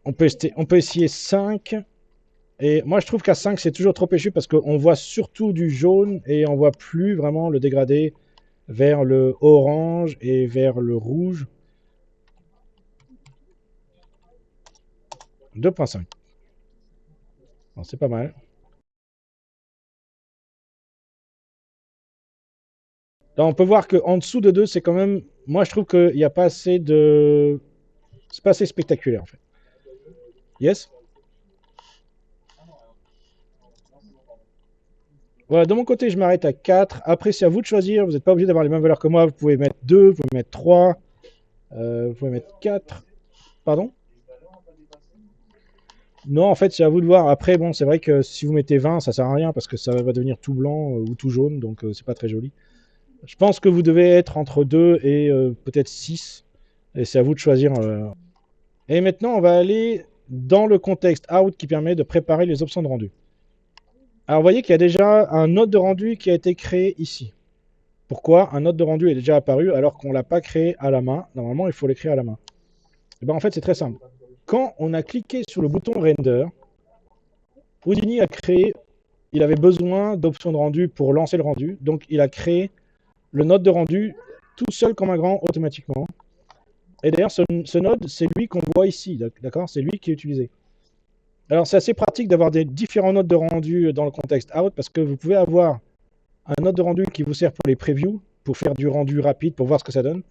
On peut essayer 5. Et moi je trouve qu'à 5 c'est toujours trop péchu parce qu'on voit surtout du jaune et on voit plus vraiment le dégradé vers le orange et vers le rouge. 2.5. C'est pas mal. Là, on peut voir qu'en dessous de 2, c'est quand même... Moi, je trouve qu'il n'y a pas assez de... C'est pas assez spectaculaire, en fait. Yes? Voilà, de mon côté, je m'arrête à 4. Après, c'est à vous de choisir. Vous n'êtes pas obligé d'avoir les mêmes valeurs que moi. Vous pouvez mettre 2, vous pouvez mettre 3, vous pouvez mettre 4. Pardon? Non, en fait, c'est à vous de voir. Après, bon, c'est vrai que si vous mettez 20, ça sert à rien parce que ça va devenir tout blanc ou tout jaune, donc c'est pas très joli. Je pense que vous devez être entre 2 et peut-être 6, et c'est à vous de choisir. Et maintenant, on va aller dans le contexte out qui permet de préparer les options de rendu. Alors, vous voyez qu'il y a déjà un node de rendu qui a été créé ici. Pourquoi un node de rendu est déjà apparu alors qu'on ne l'a pas créé à la main? Normalement, il faut l'écrire à la main. Et ben, en fait, c'est très simple. Quand on a cliqué sur le bouton render, Houdini a créé, il avait besoin d'options de rendu pour lancer le rendu, donc il a créé le node de rendu tout seul comme un grand automatiquement. Et d'ailleurs, ce node, c'est lui qu'on voit ici, d'accord? C'est lui qui est utilisé. Alors, c'est assez pratique d'avoir des différents nodes de rendu dans le contexte out parce que vous pouvez avoir un node de rendu qui vous sert pour les previews, pour faire du rendu rapide, pour voir ce que ça donne.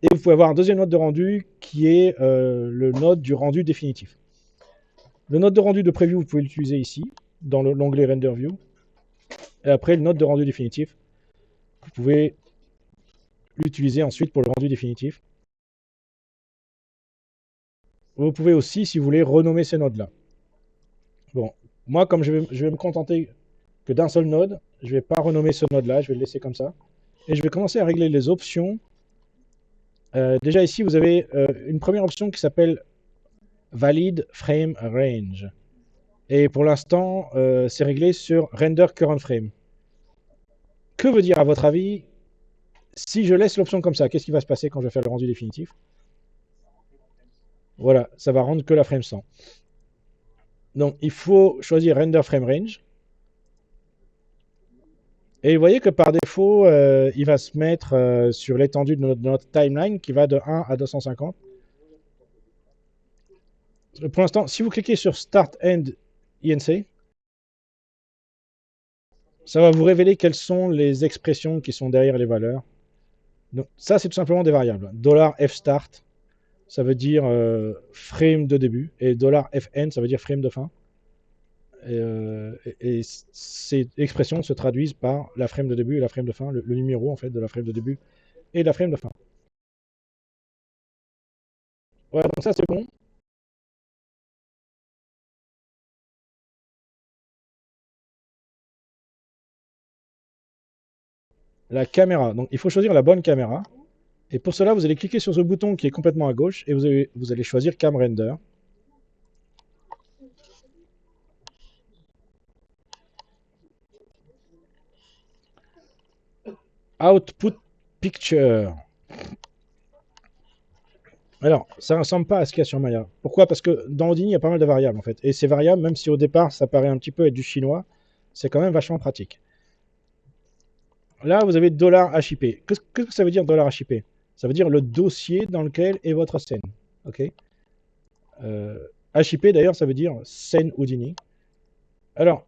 Et vous pouvez avoir un deuxième node de rendu qui est le node du rendu définitif. Le node de rendu de preview, vous pouvez l'utiliser ici, dans l'onglet Render View. Et après, le node de rendu définitif, vous pouvez l'utiliser ensuite pour le rendu définitif. Vous pouvez aussi, si vous voulez, renommer ces nodes-là. Bon, moi, comme je vais me contenter que d'un seul node, je ne vais pas renommer ce node-là, je vais le laisser comme ça. Et je vais commencer à régler les options. Déjà ici, vous avez une première option qui s'appelle Valid Frame Range. Et pour l'instant, c'est réglé sur Render Current Frame. Que veut dire, à votre avis, si je laisse l'option comme ça, qu'est-ce qui va se passer quand je vais faire le rendu définitif? Voilà, ça va rendre que la frame 100. Donc, il faut choisir Render Frame Range. Et vous voyez que par défaut, il va se mettre sur l'étendue de notre timeline qui va de 1 à 250. Pour l'instant, si vous cliquez sur Start End INC, ça va vous révéler quelles sont les expressions qui sont derrière les valeurs. Donc, ça, c'est tout simplement des variables. $fstart, ça veut dire frame de début, et $fn, ça veut dire frame de fin. Et ces expressions se traduisent par la frame de début et la frame de fin, le numéro en fait de la frame de début et de la frame de fin. Voilà, donc ça c'est bon. La caméra, donc il faut choisir la bonne caméra. Et pour cela, vous allez cliquer sur ce bouton qui est complètement à gauche et vous allez choisir Cam Render. Output Picture. Alors, ça ne ressemble pas à ce qu'il y a sur Maya. Pourquoi? Parce que dans Houdini, il y a pas mal de variables en fait. Et ces variables, même si au départ ça paraît un petit peu être du chinois, c'est quand même vachement pratique. Là, vous avez $HIP. Qu'est-ce que ça veut dire $HIP? Ça veut dire le dossier dans lequel est votre scène. Ok. HIP d'ailleurs, ça veut dire scène Houdini. Alors,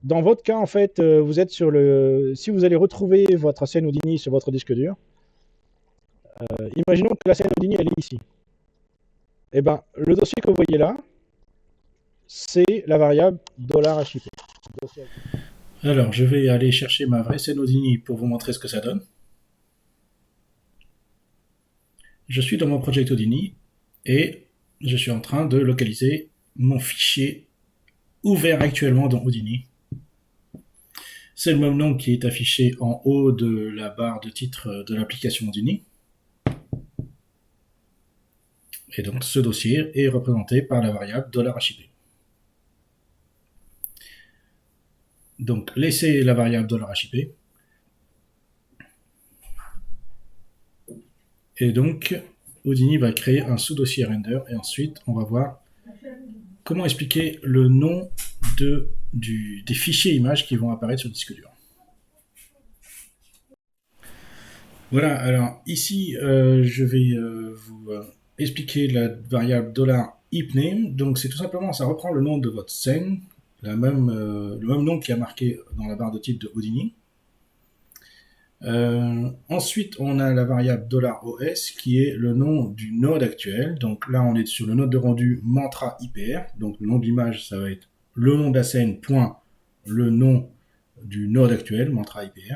dans votre cas, en fait, vous êtes sur le. Si vous allez retrouver votre scène Houdini sur votre disque dur, imaginons que la scène Houdini elle est ici. Et ben, le dossier que vous voyez là, c'est la variable $HIP. Alors, je vais aller chercher ma vraie scène Houdini pour vous montrer ce que ça donne. Je suis dans mon Project Houdini et je suis en train de localiser mon fichier ouvert actuellement dans Houdini. C'est le même nom qui est affiché en haut de la barre de titre de l'application Houdini. Et donc ce dossier est représenté par la variable $HIP. Donc laissez la variable $HIP. Et donc Houdini va créer un sous-dossier render et ensuite on va voir comment expliquer le nom des fichiers images qui vont apparaître sur le disque dur. Voilà, alors ici je vais vous expliquer la variable $heapName. Donc c'est tout simplement, ça reprend le nom de votre scène, le même nom qui est marqué dans la barre de titre de Houdini. Ensuite, on a la variable $OS qui est le nom du node actuel. Donc là, on est sur le node de rendu mantra IPR. Donc le nom de l'image, ça va être le nom de la scène, point, le nom du node actuel, mantra IPR.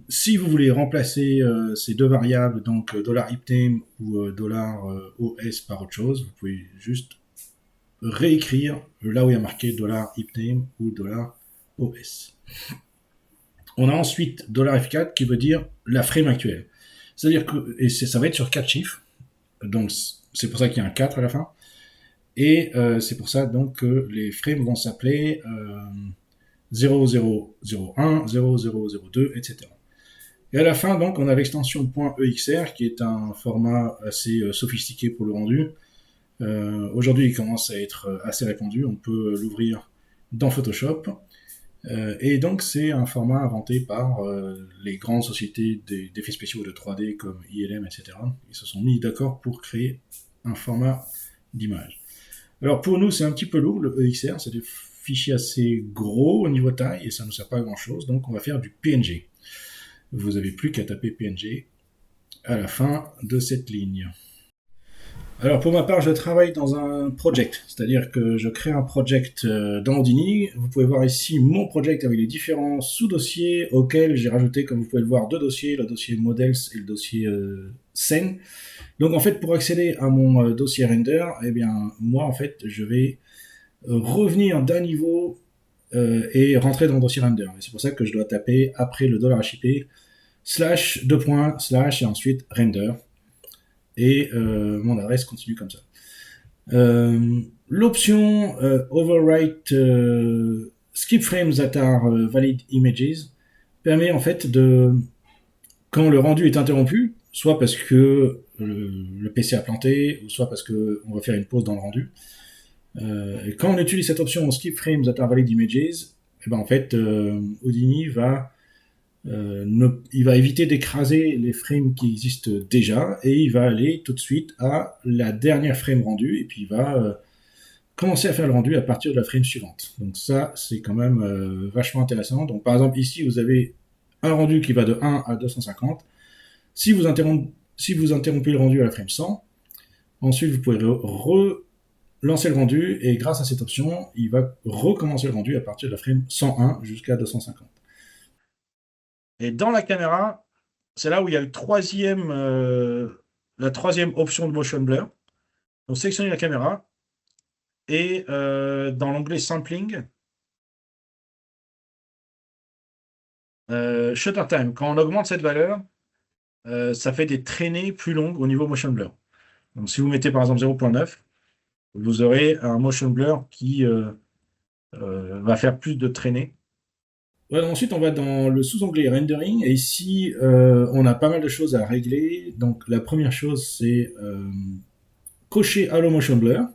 Si vous voulez remplacer ces deux variables, donc $ipname ou $os par autre chose, vous pouvez juste réécrire là où il y a marqué $ipname ou $os. On a ensuite $f4 qui veut dire la frame actuelle. C'est-à-dire que ça va être sur 4 chiffres, donc c'est pour ça qu'il y a un 4 à la fin, et c'est pour ça donc que les frames vont s'appeler 0001, 0002, etc. Et à la fin, donc, on a l'extension .exr qui est un format assez sophistiqué pour le rendu. Aujourd'hui, il commence à être assez répandu. On peut l'ouvrir dans Photoshop. Et donc, c'est un format inventé par les grandes sociétés d'effets spéciaux de 3D comme ILM, etc. Ils se sont mis d'accord pour créer un format d'image. Alors, pour nous, c'est un petit peu lourd, le EXR. C'est des fichiers assez gros au niveau taille et ça ne nous sert pas à grand-chose. Donc, on va faire du PNG. Vous n'avez plus qu'à taper PNG à la fin de cette ligne. Alors pour ma part, je travaille dans un project, c'est-à-dire que je crée un project dans Houdini. Vous pouvez voir ici mon project avec les différents sous-dossiers auxquels j'ai rajouté, comme vous pouvez le voir, deux dossiers, le dossier models et le dossier scène. Donc en fait, pour accéder à mon dossier render, eh bien moi en fait, je vais revenir d'un niveau et rentrer dans le dossier render. Et c'est pour ça que je dois taper après le $HIP /, et ensuite render. Et mon adresse continue comme ça. L'option overwrite skip frames that are valid images permet en fait de, quand le rendu est interrompu, soit parce que le PC a planté, ou soit parce qu'on va faire une pause dans le rendu, et quand on utilise cette option skip frames that are valid images, et ben en fait Houdini va il va éviter d'écraser les frames qui existent déjà et il va aller tout de suite à la dernière frame rendue et puis il va commencer à faire le rendu à partir de la frame suivante. Donc ça, c'est quand même vachement intéressant. Donc par exemple ici, vous avez un rendu qui va de 1 à 250. Si vous interrompez le rendu à la frame 100, ensuite vous pouvez relancer le rendu et grâce à cette option, il va recommencer le rendu à partir de la frame 101 jusqu'à 250. Et dans la caméra, c'est là où il y a la troisième option de motion blur. Donc sélectionnez la caméra et dans l'onglet sampling, shutter time. Quand on augmente cette valeur, ça fait des traînées plus longues au niveau motion blur. Donc si vous mettez par exemple 0.9, vous aurez un motion blur qui va faire plus de traînées. Voilà, ensuite, on va dans le sous-onglet Rendering, et ici, on a pas mal de choses à régler. Donc, la première chose, c'est cocher Allow Motion Blur.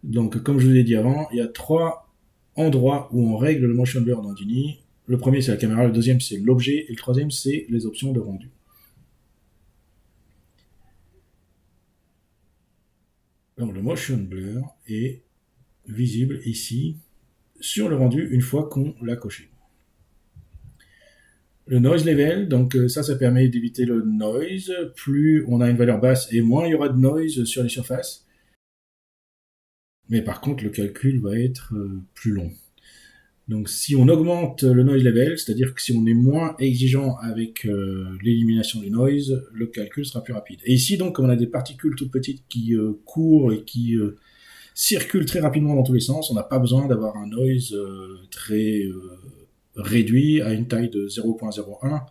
Donc, comme je vous l'ai dit avant, il y a 3 endroits où on règle le Motion Blur dans Houdini. Le premier, c'est la caméra, le deuxième, c'est l'objet, et le troisième, c'est les options de rendu. Donc, le Motion Blur est visible ici, sur le rendu, une fois qu'on l'a coché. Le noise level, donc ça permet d'éviter le noise. Plus on a une valeur basse et moins il y aura de noise sur les surfaces. Mais par contre, le calcul va être plus long. Donc si on augmente le noise level, c'est-à-dire que si on est moins exigeant avec l'élimination du noise, le calcul sera plus rapide. Et ici, donc, comme on a des particules toutes petites qui courent et qui circulent très rapidement dans tous les sens, on n'a pas besoin d'avoir un noise très réduit à une taille de 0.01.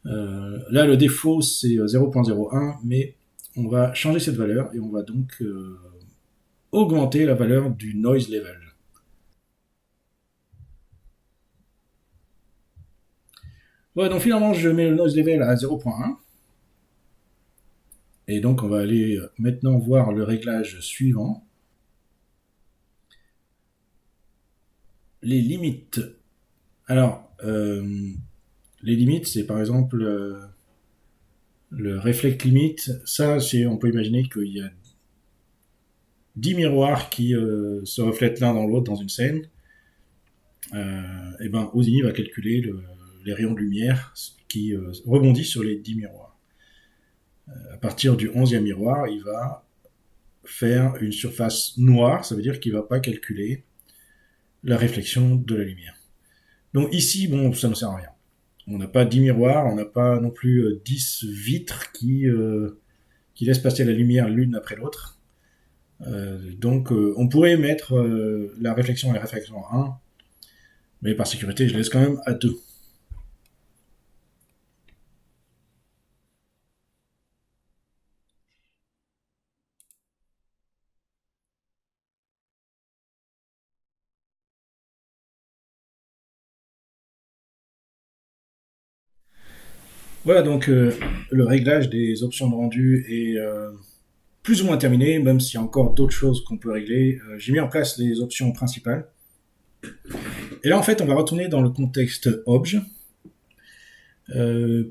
Là, le défaut, c'est 0.01, mais on va changer cette valeur et on va donc augmenter la valeur du noise level. Ouais, donc finalement, je mets le noise level à 0.1. Et donc, on va aller maintenant voir le réglage suivant. Les limites. Alors, les limites, c'est par exemple le reflect limit. Ça, on peut imaginer qu'il y a 10 miroirs qui se reflètent l'un dans l'autre dans une scène. Et ben, Houdini va calculer les rayons de lumière qui rebondissent sur les 10 miroirs. À partir du 11e miroir, il va faire une surface noire, ça veut dire qu'il ne va pas calculer la réflexion de la lumière. Donc ici, bon, ça ne sert à rien. On n'a pas 10 miroirs, on n'a pas non plus 10 vitres qui laissent passer la lumière l'une après l'autre. Donc on pourrait mettre la réflexion et la réfraction à 1, mais par sécurité, je laisse quand même à 2. Voilà donc le réglage des options de rendu est plus ou moins terminé, même s'il y a encore d'autres choses qu'on peut régler. J'ai mis en place les options principales. Et là, en fait, on va retourner dans le contexte Obj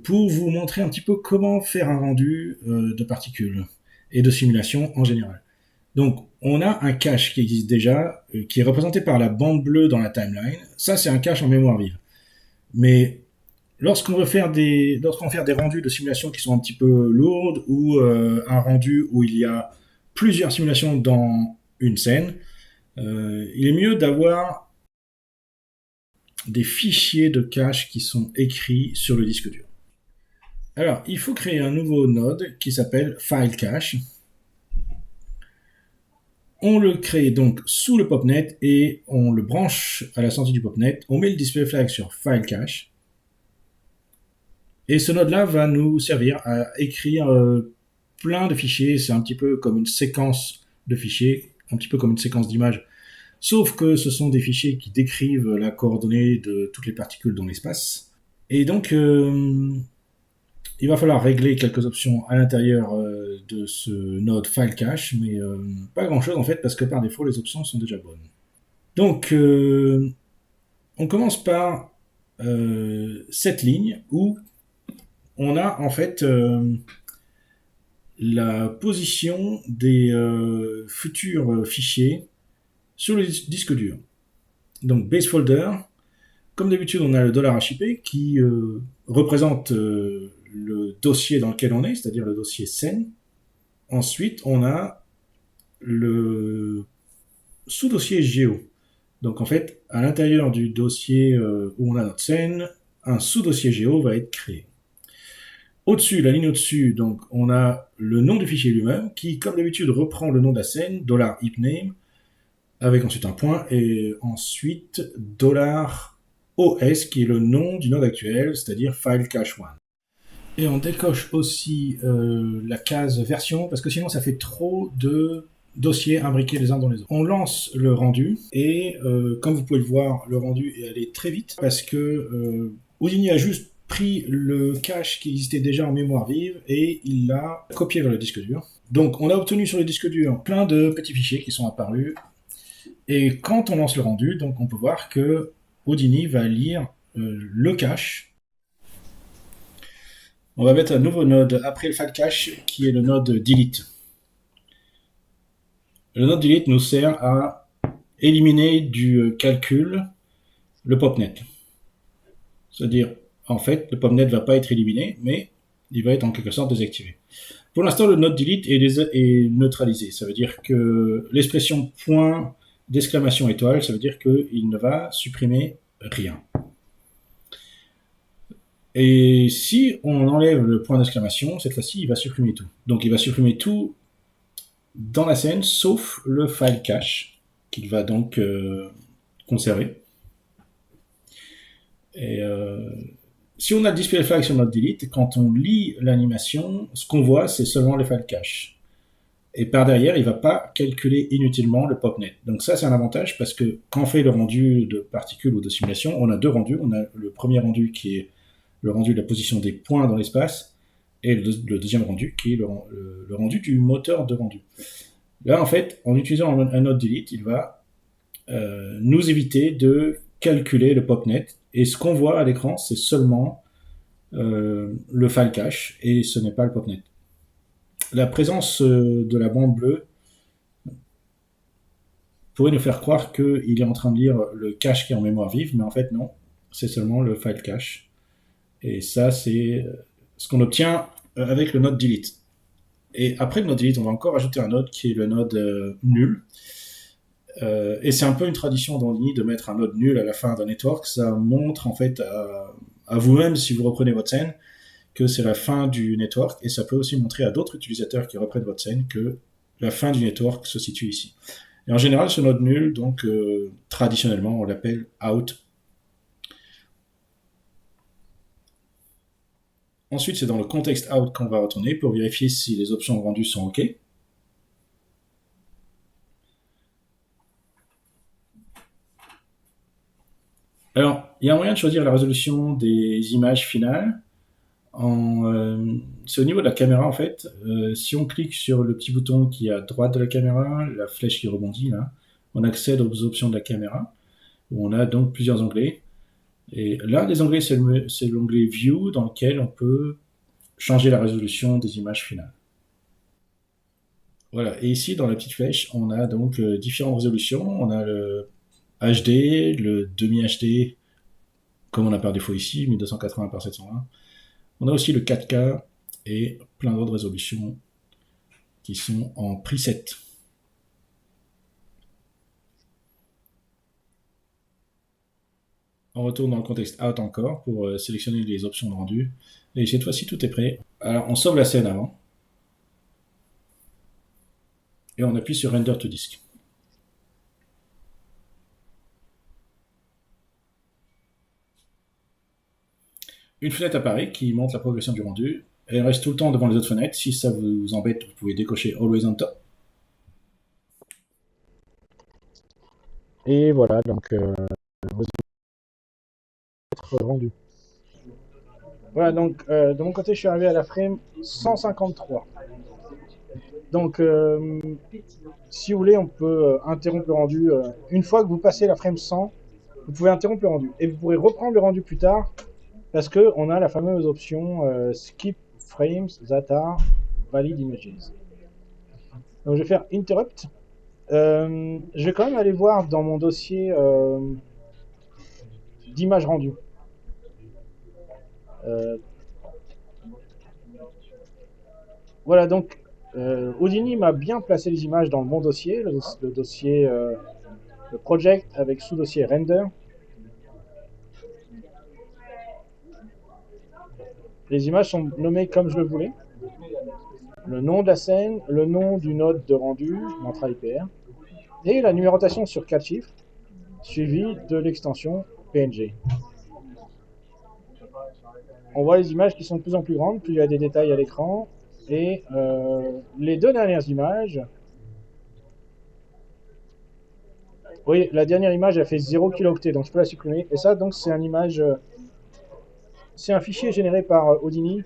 pour vous montrer un petit peu comment faire un rendu de particules et de simulation en général. Donc, on a un cache qui existe déjà, qui est représenté par la bande bleue dans la timeline. Ça, c'est un cache en mémoire vive. Mais lorsqu'on veut faire des rendus de simulation qui sont un petit peu lourdes ou un rendu où il y a plusieurs simulations dans une scène, il est mieux d'avoir des fichiers de cache qui sont écrits sur le disque dur. Alors, il faut créer un nouveau node qui s'appelle File Cache. On le crée donc sous le PopNet et on le branche à la sortie du PopNet. On met le display flag sur File Cache. Et ce node-là va nous servir à écrire plein de fichiers. C'est un petit peu comme une séquence de fichiers, un petit peu comme une séquence d'images. Sauf que ce sont des fichiers qui décrivent la coordonnée de toutes les particules dans l'espace. Et donc, il va falloir régler quelques options à l'intérieur de ce node file cache, mais pas grand chose en fait, parce que par défaut, les options sont déjà bonnes. Donc, on commence par cette ligne où on a en fait la position des futurs fichiers sur le disque dur. Donc base folder, comme d'habitude on a le $HIP qui représente le dossier dans lequel on est, c'est-à-dire le dossier scène. Ensuite on a le sous-dossier géo. Donc en fait à l'intérieur du dossier où on a notre scène, un sous-dossier géo va être créé. Au-dessus, la ligne au-dessus, donc on a le nom du fichier lui-même qui, comme d'habitude, reprend le nom de la scène, $heapName, avec ensuite un point, et ensuite $OS qui est le nom du node actuel, c'est-à-dire File Cache 1. Et on décoche aussi la case version, parce que sinon ça fait trop de dossiers imbriqués les uns dans les autres. On lance le rendu, et comme vous pouvez le voir, le rendu est allé très vite, parce que Houdini a juste pris le cache qui existait déjà en mémoire vive et il l'a copié vers le disque dur. Donc on a obtenu sur le disque dur plein de petits fichiers qui sont apparus. Et quand on lance le rendu, donc on peut voir que Houdini va lire le cache. On va mettre un nouveau node après le file cache qui est le node delete. Le node delete nous sert à éliminer du calcul le PopNet. C'est-à-dire, en fait, le PopNet ne va pas être éliminé, mais il va être en quelque sorte désactivé. Pour l'instant, le node delete est neutralisé. Ça veut dire que l'expression point d'exclamation étoile, ça veut dire qu'il ne va supprimer rien. Et si on enlève le point d'exclamation, cette fois-ci, il va supprimer tout. Donc il va supprimer tout dans la scène, sauf le file cache, qu'il va donc conserver. Et si on a le display flag sur notre delete, quand on lit l'animation, ce qu'on voit, c'est seulement le file cache. Et par derrière, il ne va pas calculer inutilement le PopNet. Donc ça, c'est un avantage parce que quand on fait le rendu de particules ou de simulation, on a deux rendus. On a le premier rendu qui est le rendu de la position des points dans l'espace et le deuxième rendu qui est le rendu du moteur de rendu. Là, en fait, en utilisant un node delete, il va nous éviter de calculer le PopNet. Et ce qu'on voit à l'écran, c'est seulement le file cache et ce n'est pas le PopNet. La présence de la bande bleue pourrait nous faire croire qu'il est en train de lire le cache qui est en mémoire vive, mais en fait non, c'est seulement le file cache. Et ça, c'est ce qu'on obtient avec le node delete. Et après le node delete, on va encore ajouter un node qui est le node nul. Et c'est un peu une tradition dans Houdini de mettre un node nul à la fin d'un network. Ça montre en fait à à vous-même, si vous reprenez votre scène, que c'est la fin du network, et ça peut aussi montrer à d'autres utilisateurs qui reprennent votre scène que la fin du network se situe ici. Et en général, ce node nul, donc traditionnellement, on l'appelle out. Ensuite, c'est dans le context out qu'on va retourner pour vérifier si les options rendues sont OK. Alors, il y a un moyen de choisir la résolution des images finales. C'est au niveau de la caméra, en fait. Si on clique sur le petit bouton qui est à droite de la caméra, la flèche qui rebondit, là, on accède aux options de la caméra, où on a donc plusieurs onglets. Et l'un des onglets, c'est l'onglet View, dans lequel on peut changer la résolution des images finales. Voilà, et ici, dans la petite flèche, on a donc différentes résolutions. On a le HD, le demi-HD, comme on a par défaut ici, 1280 par 720. On a aussi le 4K et plein d'autres résolutions qui sont en preset. On retourne dans le contexte out encore pour sélectionner les options de rendu. Et cette fois-ci, tout est prêt. Alors, on sauve la scène avant. Et on appuie sur Render to Disk. Une fenêtre apparaît qui montre la progression du rendu. Elle reste tout le temps devant les autres fenêtres. Si ça vous embête, vous pouvez décocher Always on Top. Et voilà, donc vous être rendu. Voilà, donc de mon côté, je suis arrivé à la frame 153. Donc, si vous voulez, on peut interrompre le rendu. Une fois que vous passez la frame 100, vous pouvez interrompre le rendu. Et vous pourrez reprendre le rendu plus tard, parce qu'on a la fameuse option Skip Frames that are Valid Images. Donc, je vais faire Interrupt. Je vais quand même aller voir dans mon dossier d'images rendues. Voilà, donc Houdini m'a bien placé les images dans le bon dossier, le dossier le project avec sous-dossier render. Les images sont nommées comme je le voulais. Le nom de la scène, le nom du node de rendu, Mantra IPR, et la numérotation sur 4 chiffres, suivie de l'extension PNG. On voit les images qui sont de plus en plus grandes, plus il y a des détails à l'écran. Et les deux dernières images, vous voyez, la dernière image elle fait 0 kilooctets, donc je peux la supprimer. Et ça, donc, c'est un fichier généré par Houdini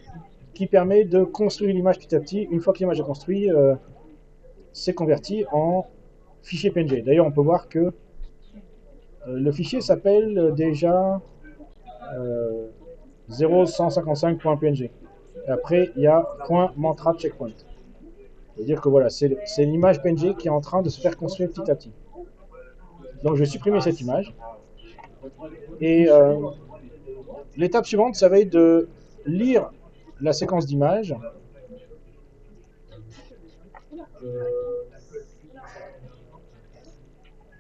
qui permet de construire l'image petit à petit. Une fois que l'image est construite, c'est converti en fichier PNG. D'ailleurs, on peut voir que le fichier s'appelle déjà 0155.png. Et après, il y a .mantra checkpoint. C'est-à-dire que voilà, c'est l'image PNG qui est en train de se faire construire petit à petit. Donc je vais supprimer cette image. Et l'étape suivante, ça va être de lire la séquence d'images.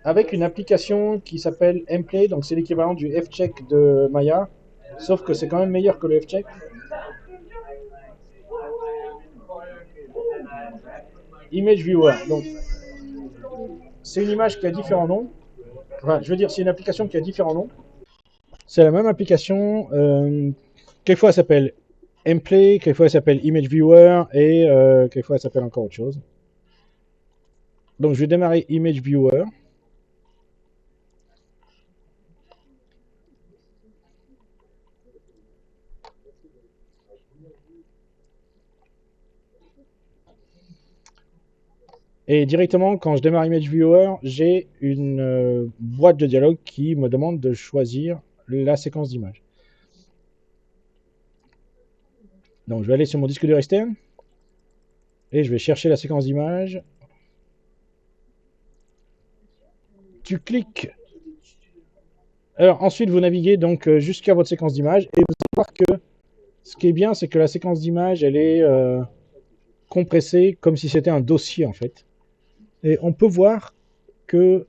Avec une application qui s'appelle Mplay, donc c'est l'équivalent du F-Check de Maya, sauf que c'est quand même meilleur que le F-Check. Image Viewer, donc c'est une image qui a différents noms. Enfin, je veux dire, c'est une application qui a différents noms. C'est la même application. Quelquefois, elle s'appelle Mplay, quelquefois, elle s'appelle Image Viewer, et quelquefois, elle s'appelle encore autre chose. Donc, je vais démarrer Image Viewer. Et directement, quand je démarre Image Viewer, j'ai une boîte de dialogue qui me demande de choisir la séquence d'images. Donc, je vais aller sur mon disque dur externe et je vais chercher la séquence d'images. Tu cliques. Alors, ensuite, vous naviguez donc jusqu'à votre séquence d'images et vous allez voir que ce qui est bien, c'est que la séquence d'images, elle est compressée comme si c'était un dossier en fait. Et on peut voir que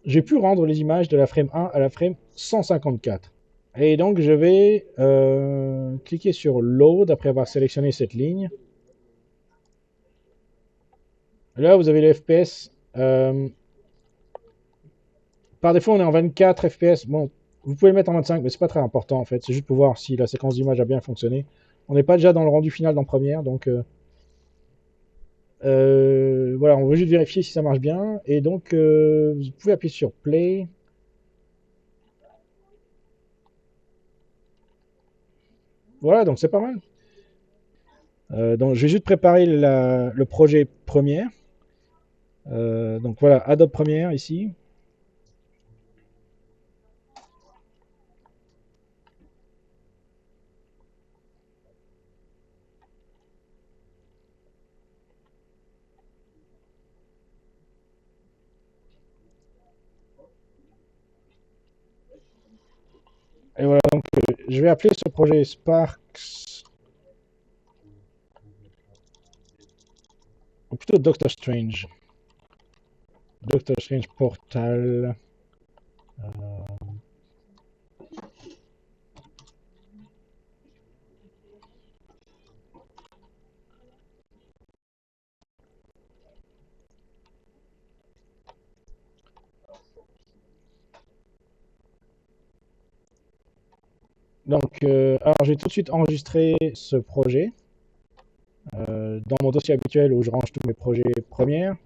j'ai pu rendre les images de la frame 1 à la frame 154. Et donc je vais cliquer sur Load après avoir sélectionné cette ligne. Là, vous avez le FPS. Par défaut, on est en 24 FPS. Bon, vous pouvez le mettre en 25, mais c'est pas très important en fait. C'est juste pour voir si la séquence d'image a bien fonctionné. On n'est pas déjà dans le rendu final dans Premiere, donc voilà, on veut juste vérifier si ça marche bien. Et donc, vous pouvez appuyer sur Play. Voilà, donc c'est pas mal. Donc, je vais juste préparer le projet Premiere. Donc voilà, Adobe Premiere ici. Et voilà, donc je vais appeler ce projet Sparks, ou plutôt Doctor Strange. Doctor Strange Portal. Donc, alors j'ai tout de suite enregistré ce projet dans mon dossier habituel où je range tous mes projets premières.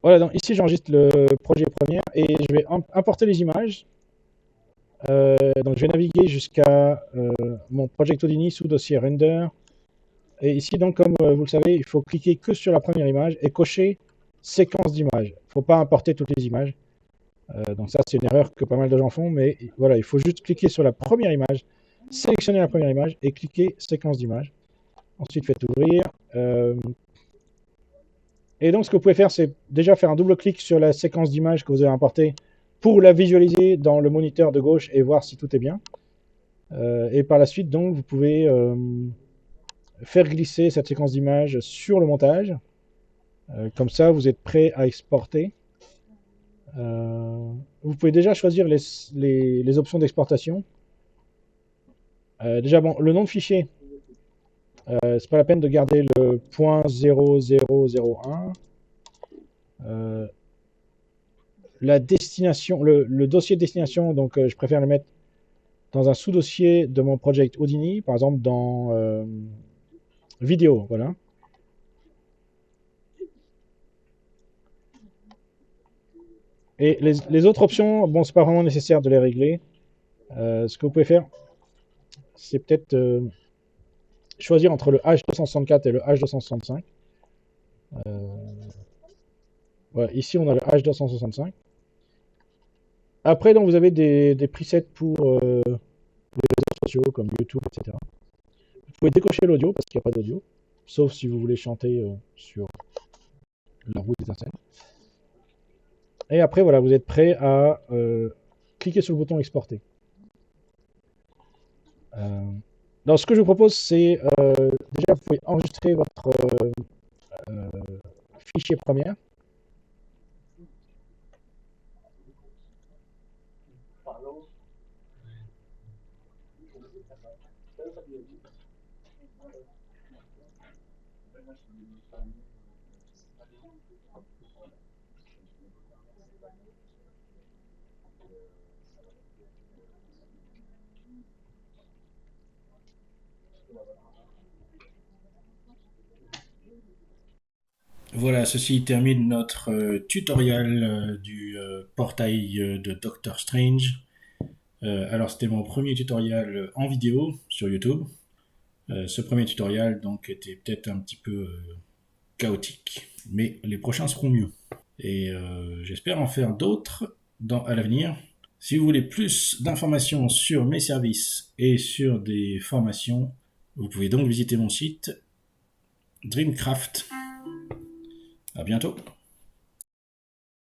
Voilà, donc ici j'enregistre le projet première et je vais importer les images. Donc je vais naviguer jusqu'à mon Project Houdini sous dossier render. Et ici, donc, comme vous le savez, il faut cliquer que sur la première image et cocher séquence d'images. Il ne faut pas importer toutes les images. Donc ça, c'est une erreur que pas mal de gens font, mais voilà, il faut juste cliquer sur la première image, sélectionner la première image et cliquer séquence d'images. Ensuite, faites ouvrir. Et donc, ce que vous pouvez faire, c'est déjà faire un double-clic sur la séquence d'images que vous avez importée pour la visualiser dans le moniteur de gauche et voir si tout est bien. Et par la suite, donc, vous pouvez faire glisser cette séquence d'images sur le montage. Comme ça, vous êtes prêt à exporter. Vous pouvez déjà choisir les options d'exportation. Déjà, bon, le nom de fichier, c'est pas la peine de garder le .0001. La destination, le dossier de destination, donc je préfère le mettre dans un sous-dossier de mon project Houdini, par exemple dans vidéo, voilà. Et les autres options, bon, c'est pas vraiment nécessaire de les régler. Ce que vous pouvez faire, c'est peut-être choisir entre le H264 et le H265. Voilà, ici, on a le H265. Après, donc, vous avez des presets pour les réseaux sociaux comme YouTube, etc. Vous pouvez décocher l'audio parce qu'il n'y a pas d'audio, sauf si vous voulez chanter sur la roue des étincelles. Et après, voilà, vous êtes prêt à cliquer sur le bouton exporter. Donc, ce que je vous propose, c'est déjà, vous pouvez enregistrer votre fichier première. Voilà, ceci termine notre tutoriel du portail de Doctor Strange. Alors, c'était mon premier tutoriel en vidéo sur YouTube. Ce premier tutoriel, donc, était peut-être un petit peu chaotique, mais les prochains seront mieux. Et j'espère en faire d'autres à l'avenir. Si vous voulez plus d'informations sur mes services et sur des formations, vous pouvez donc visiter mon site Dreamcraft. À bientôt.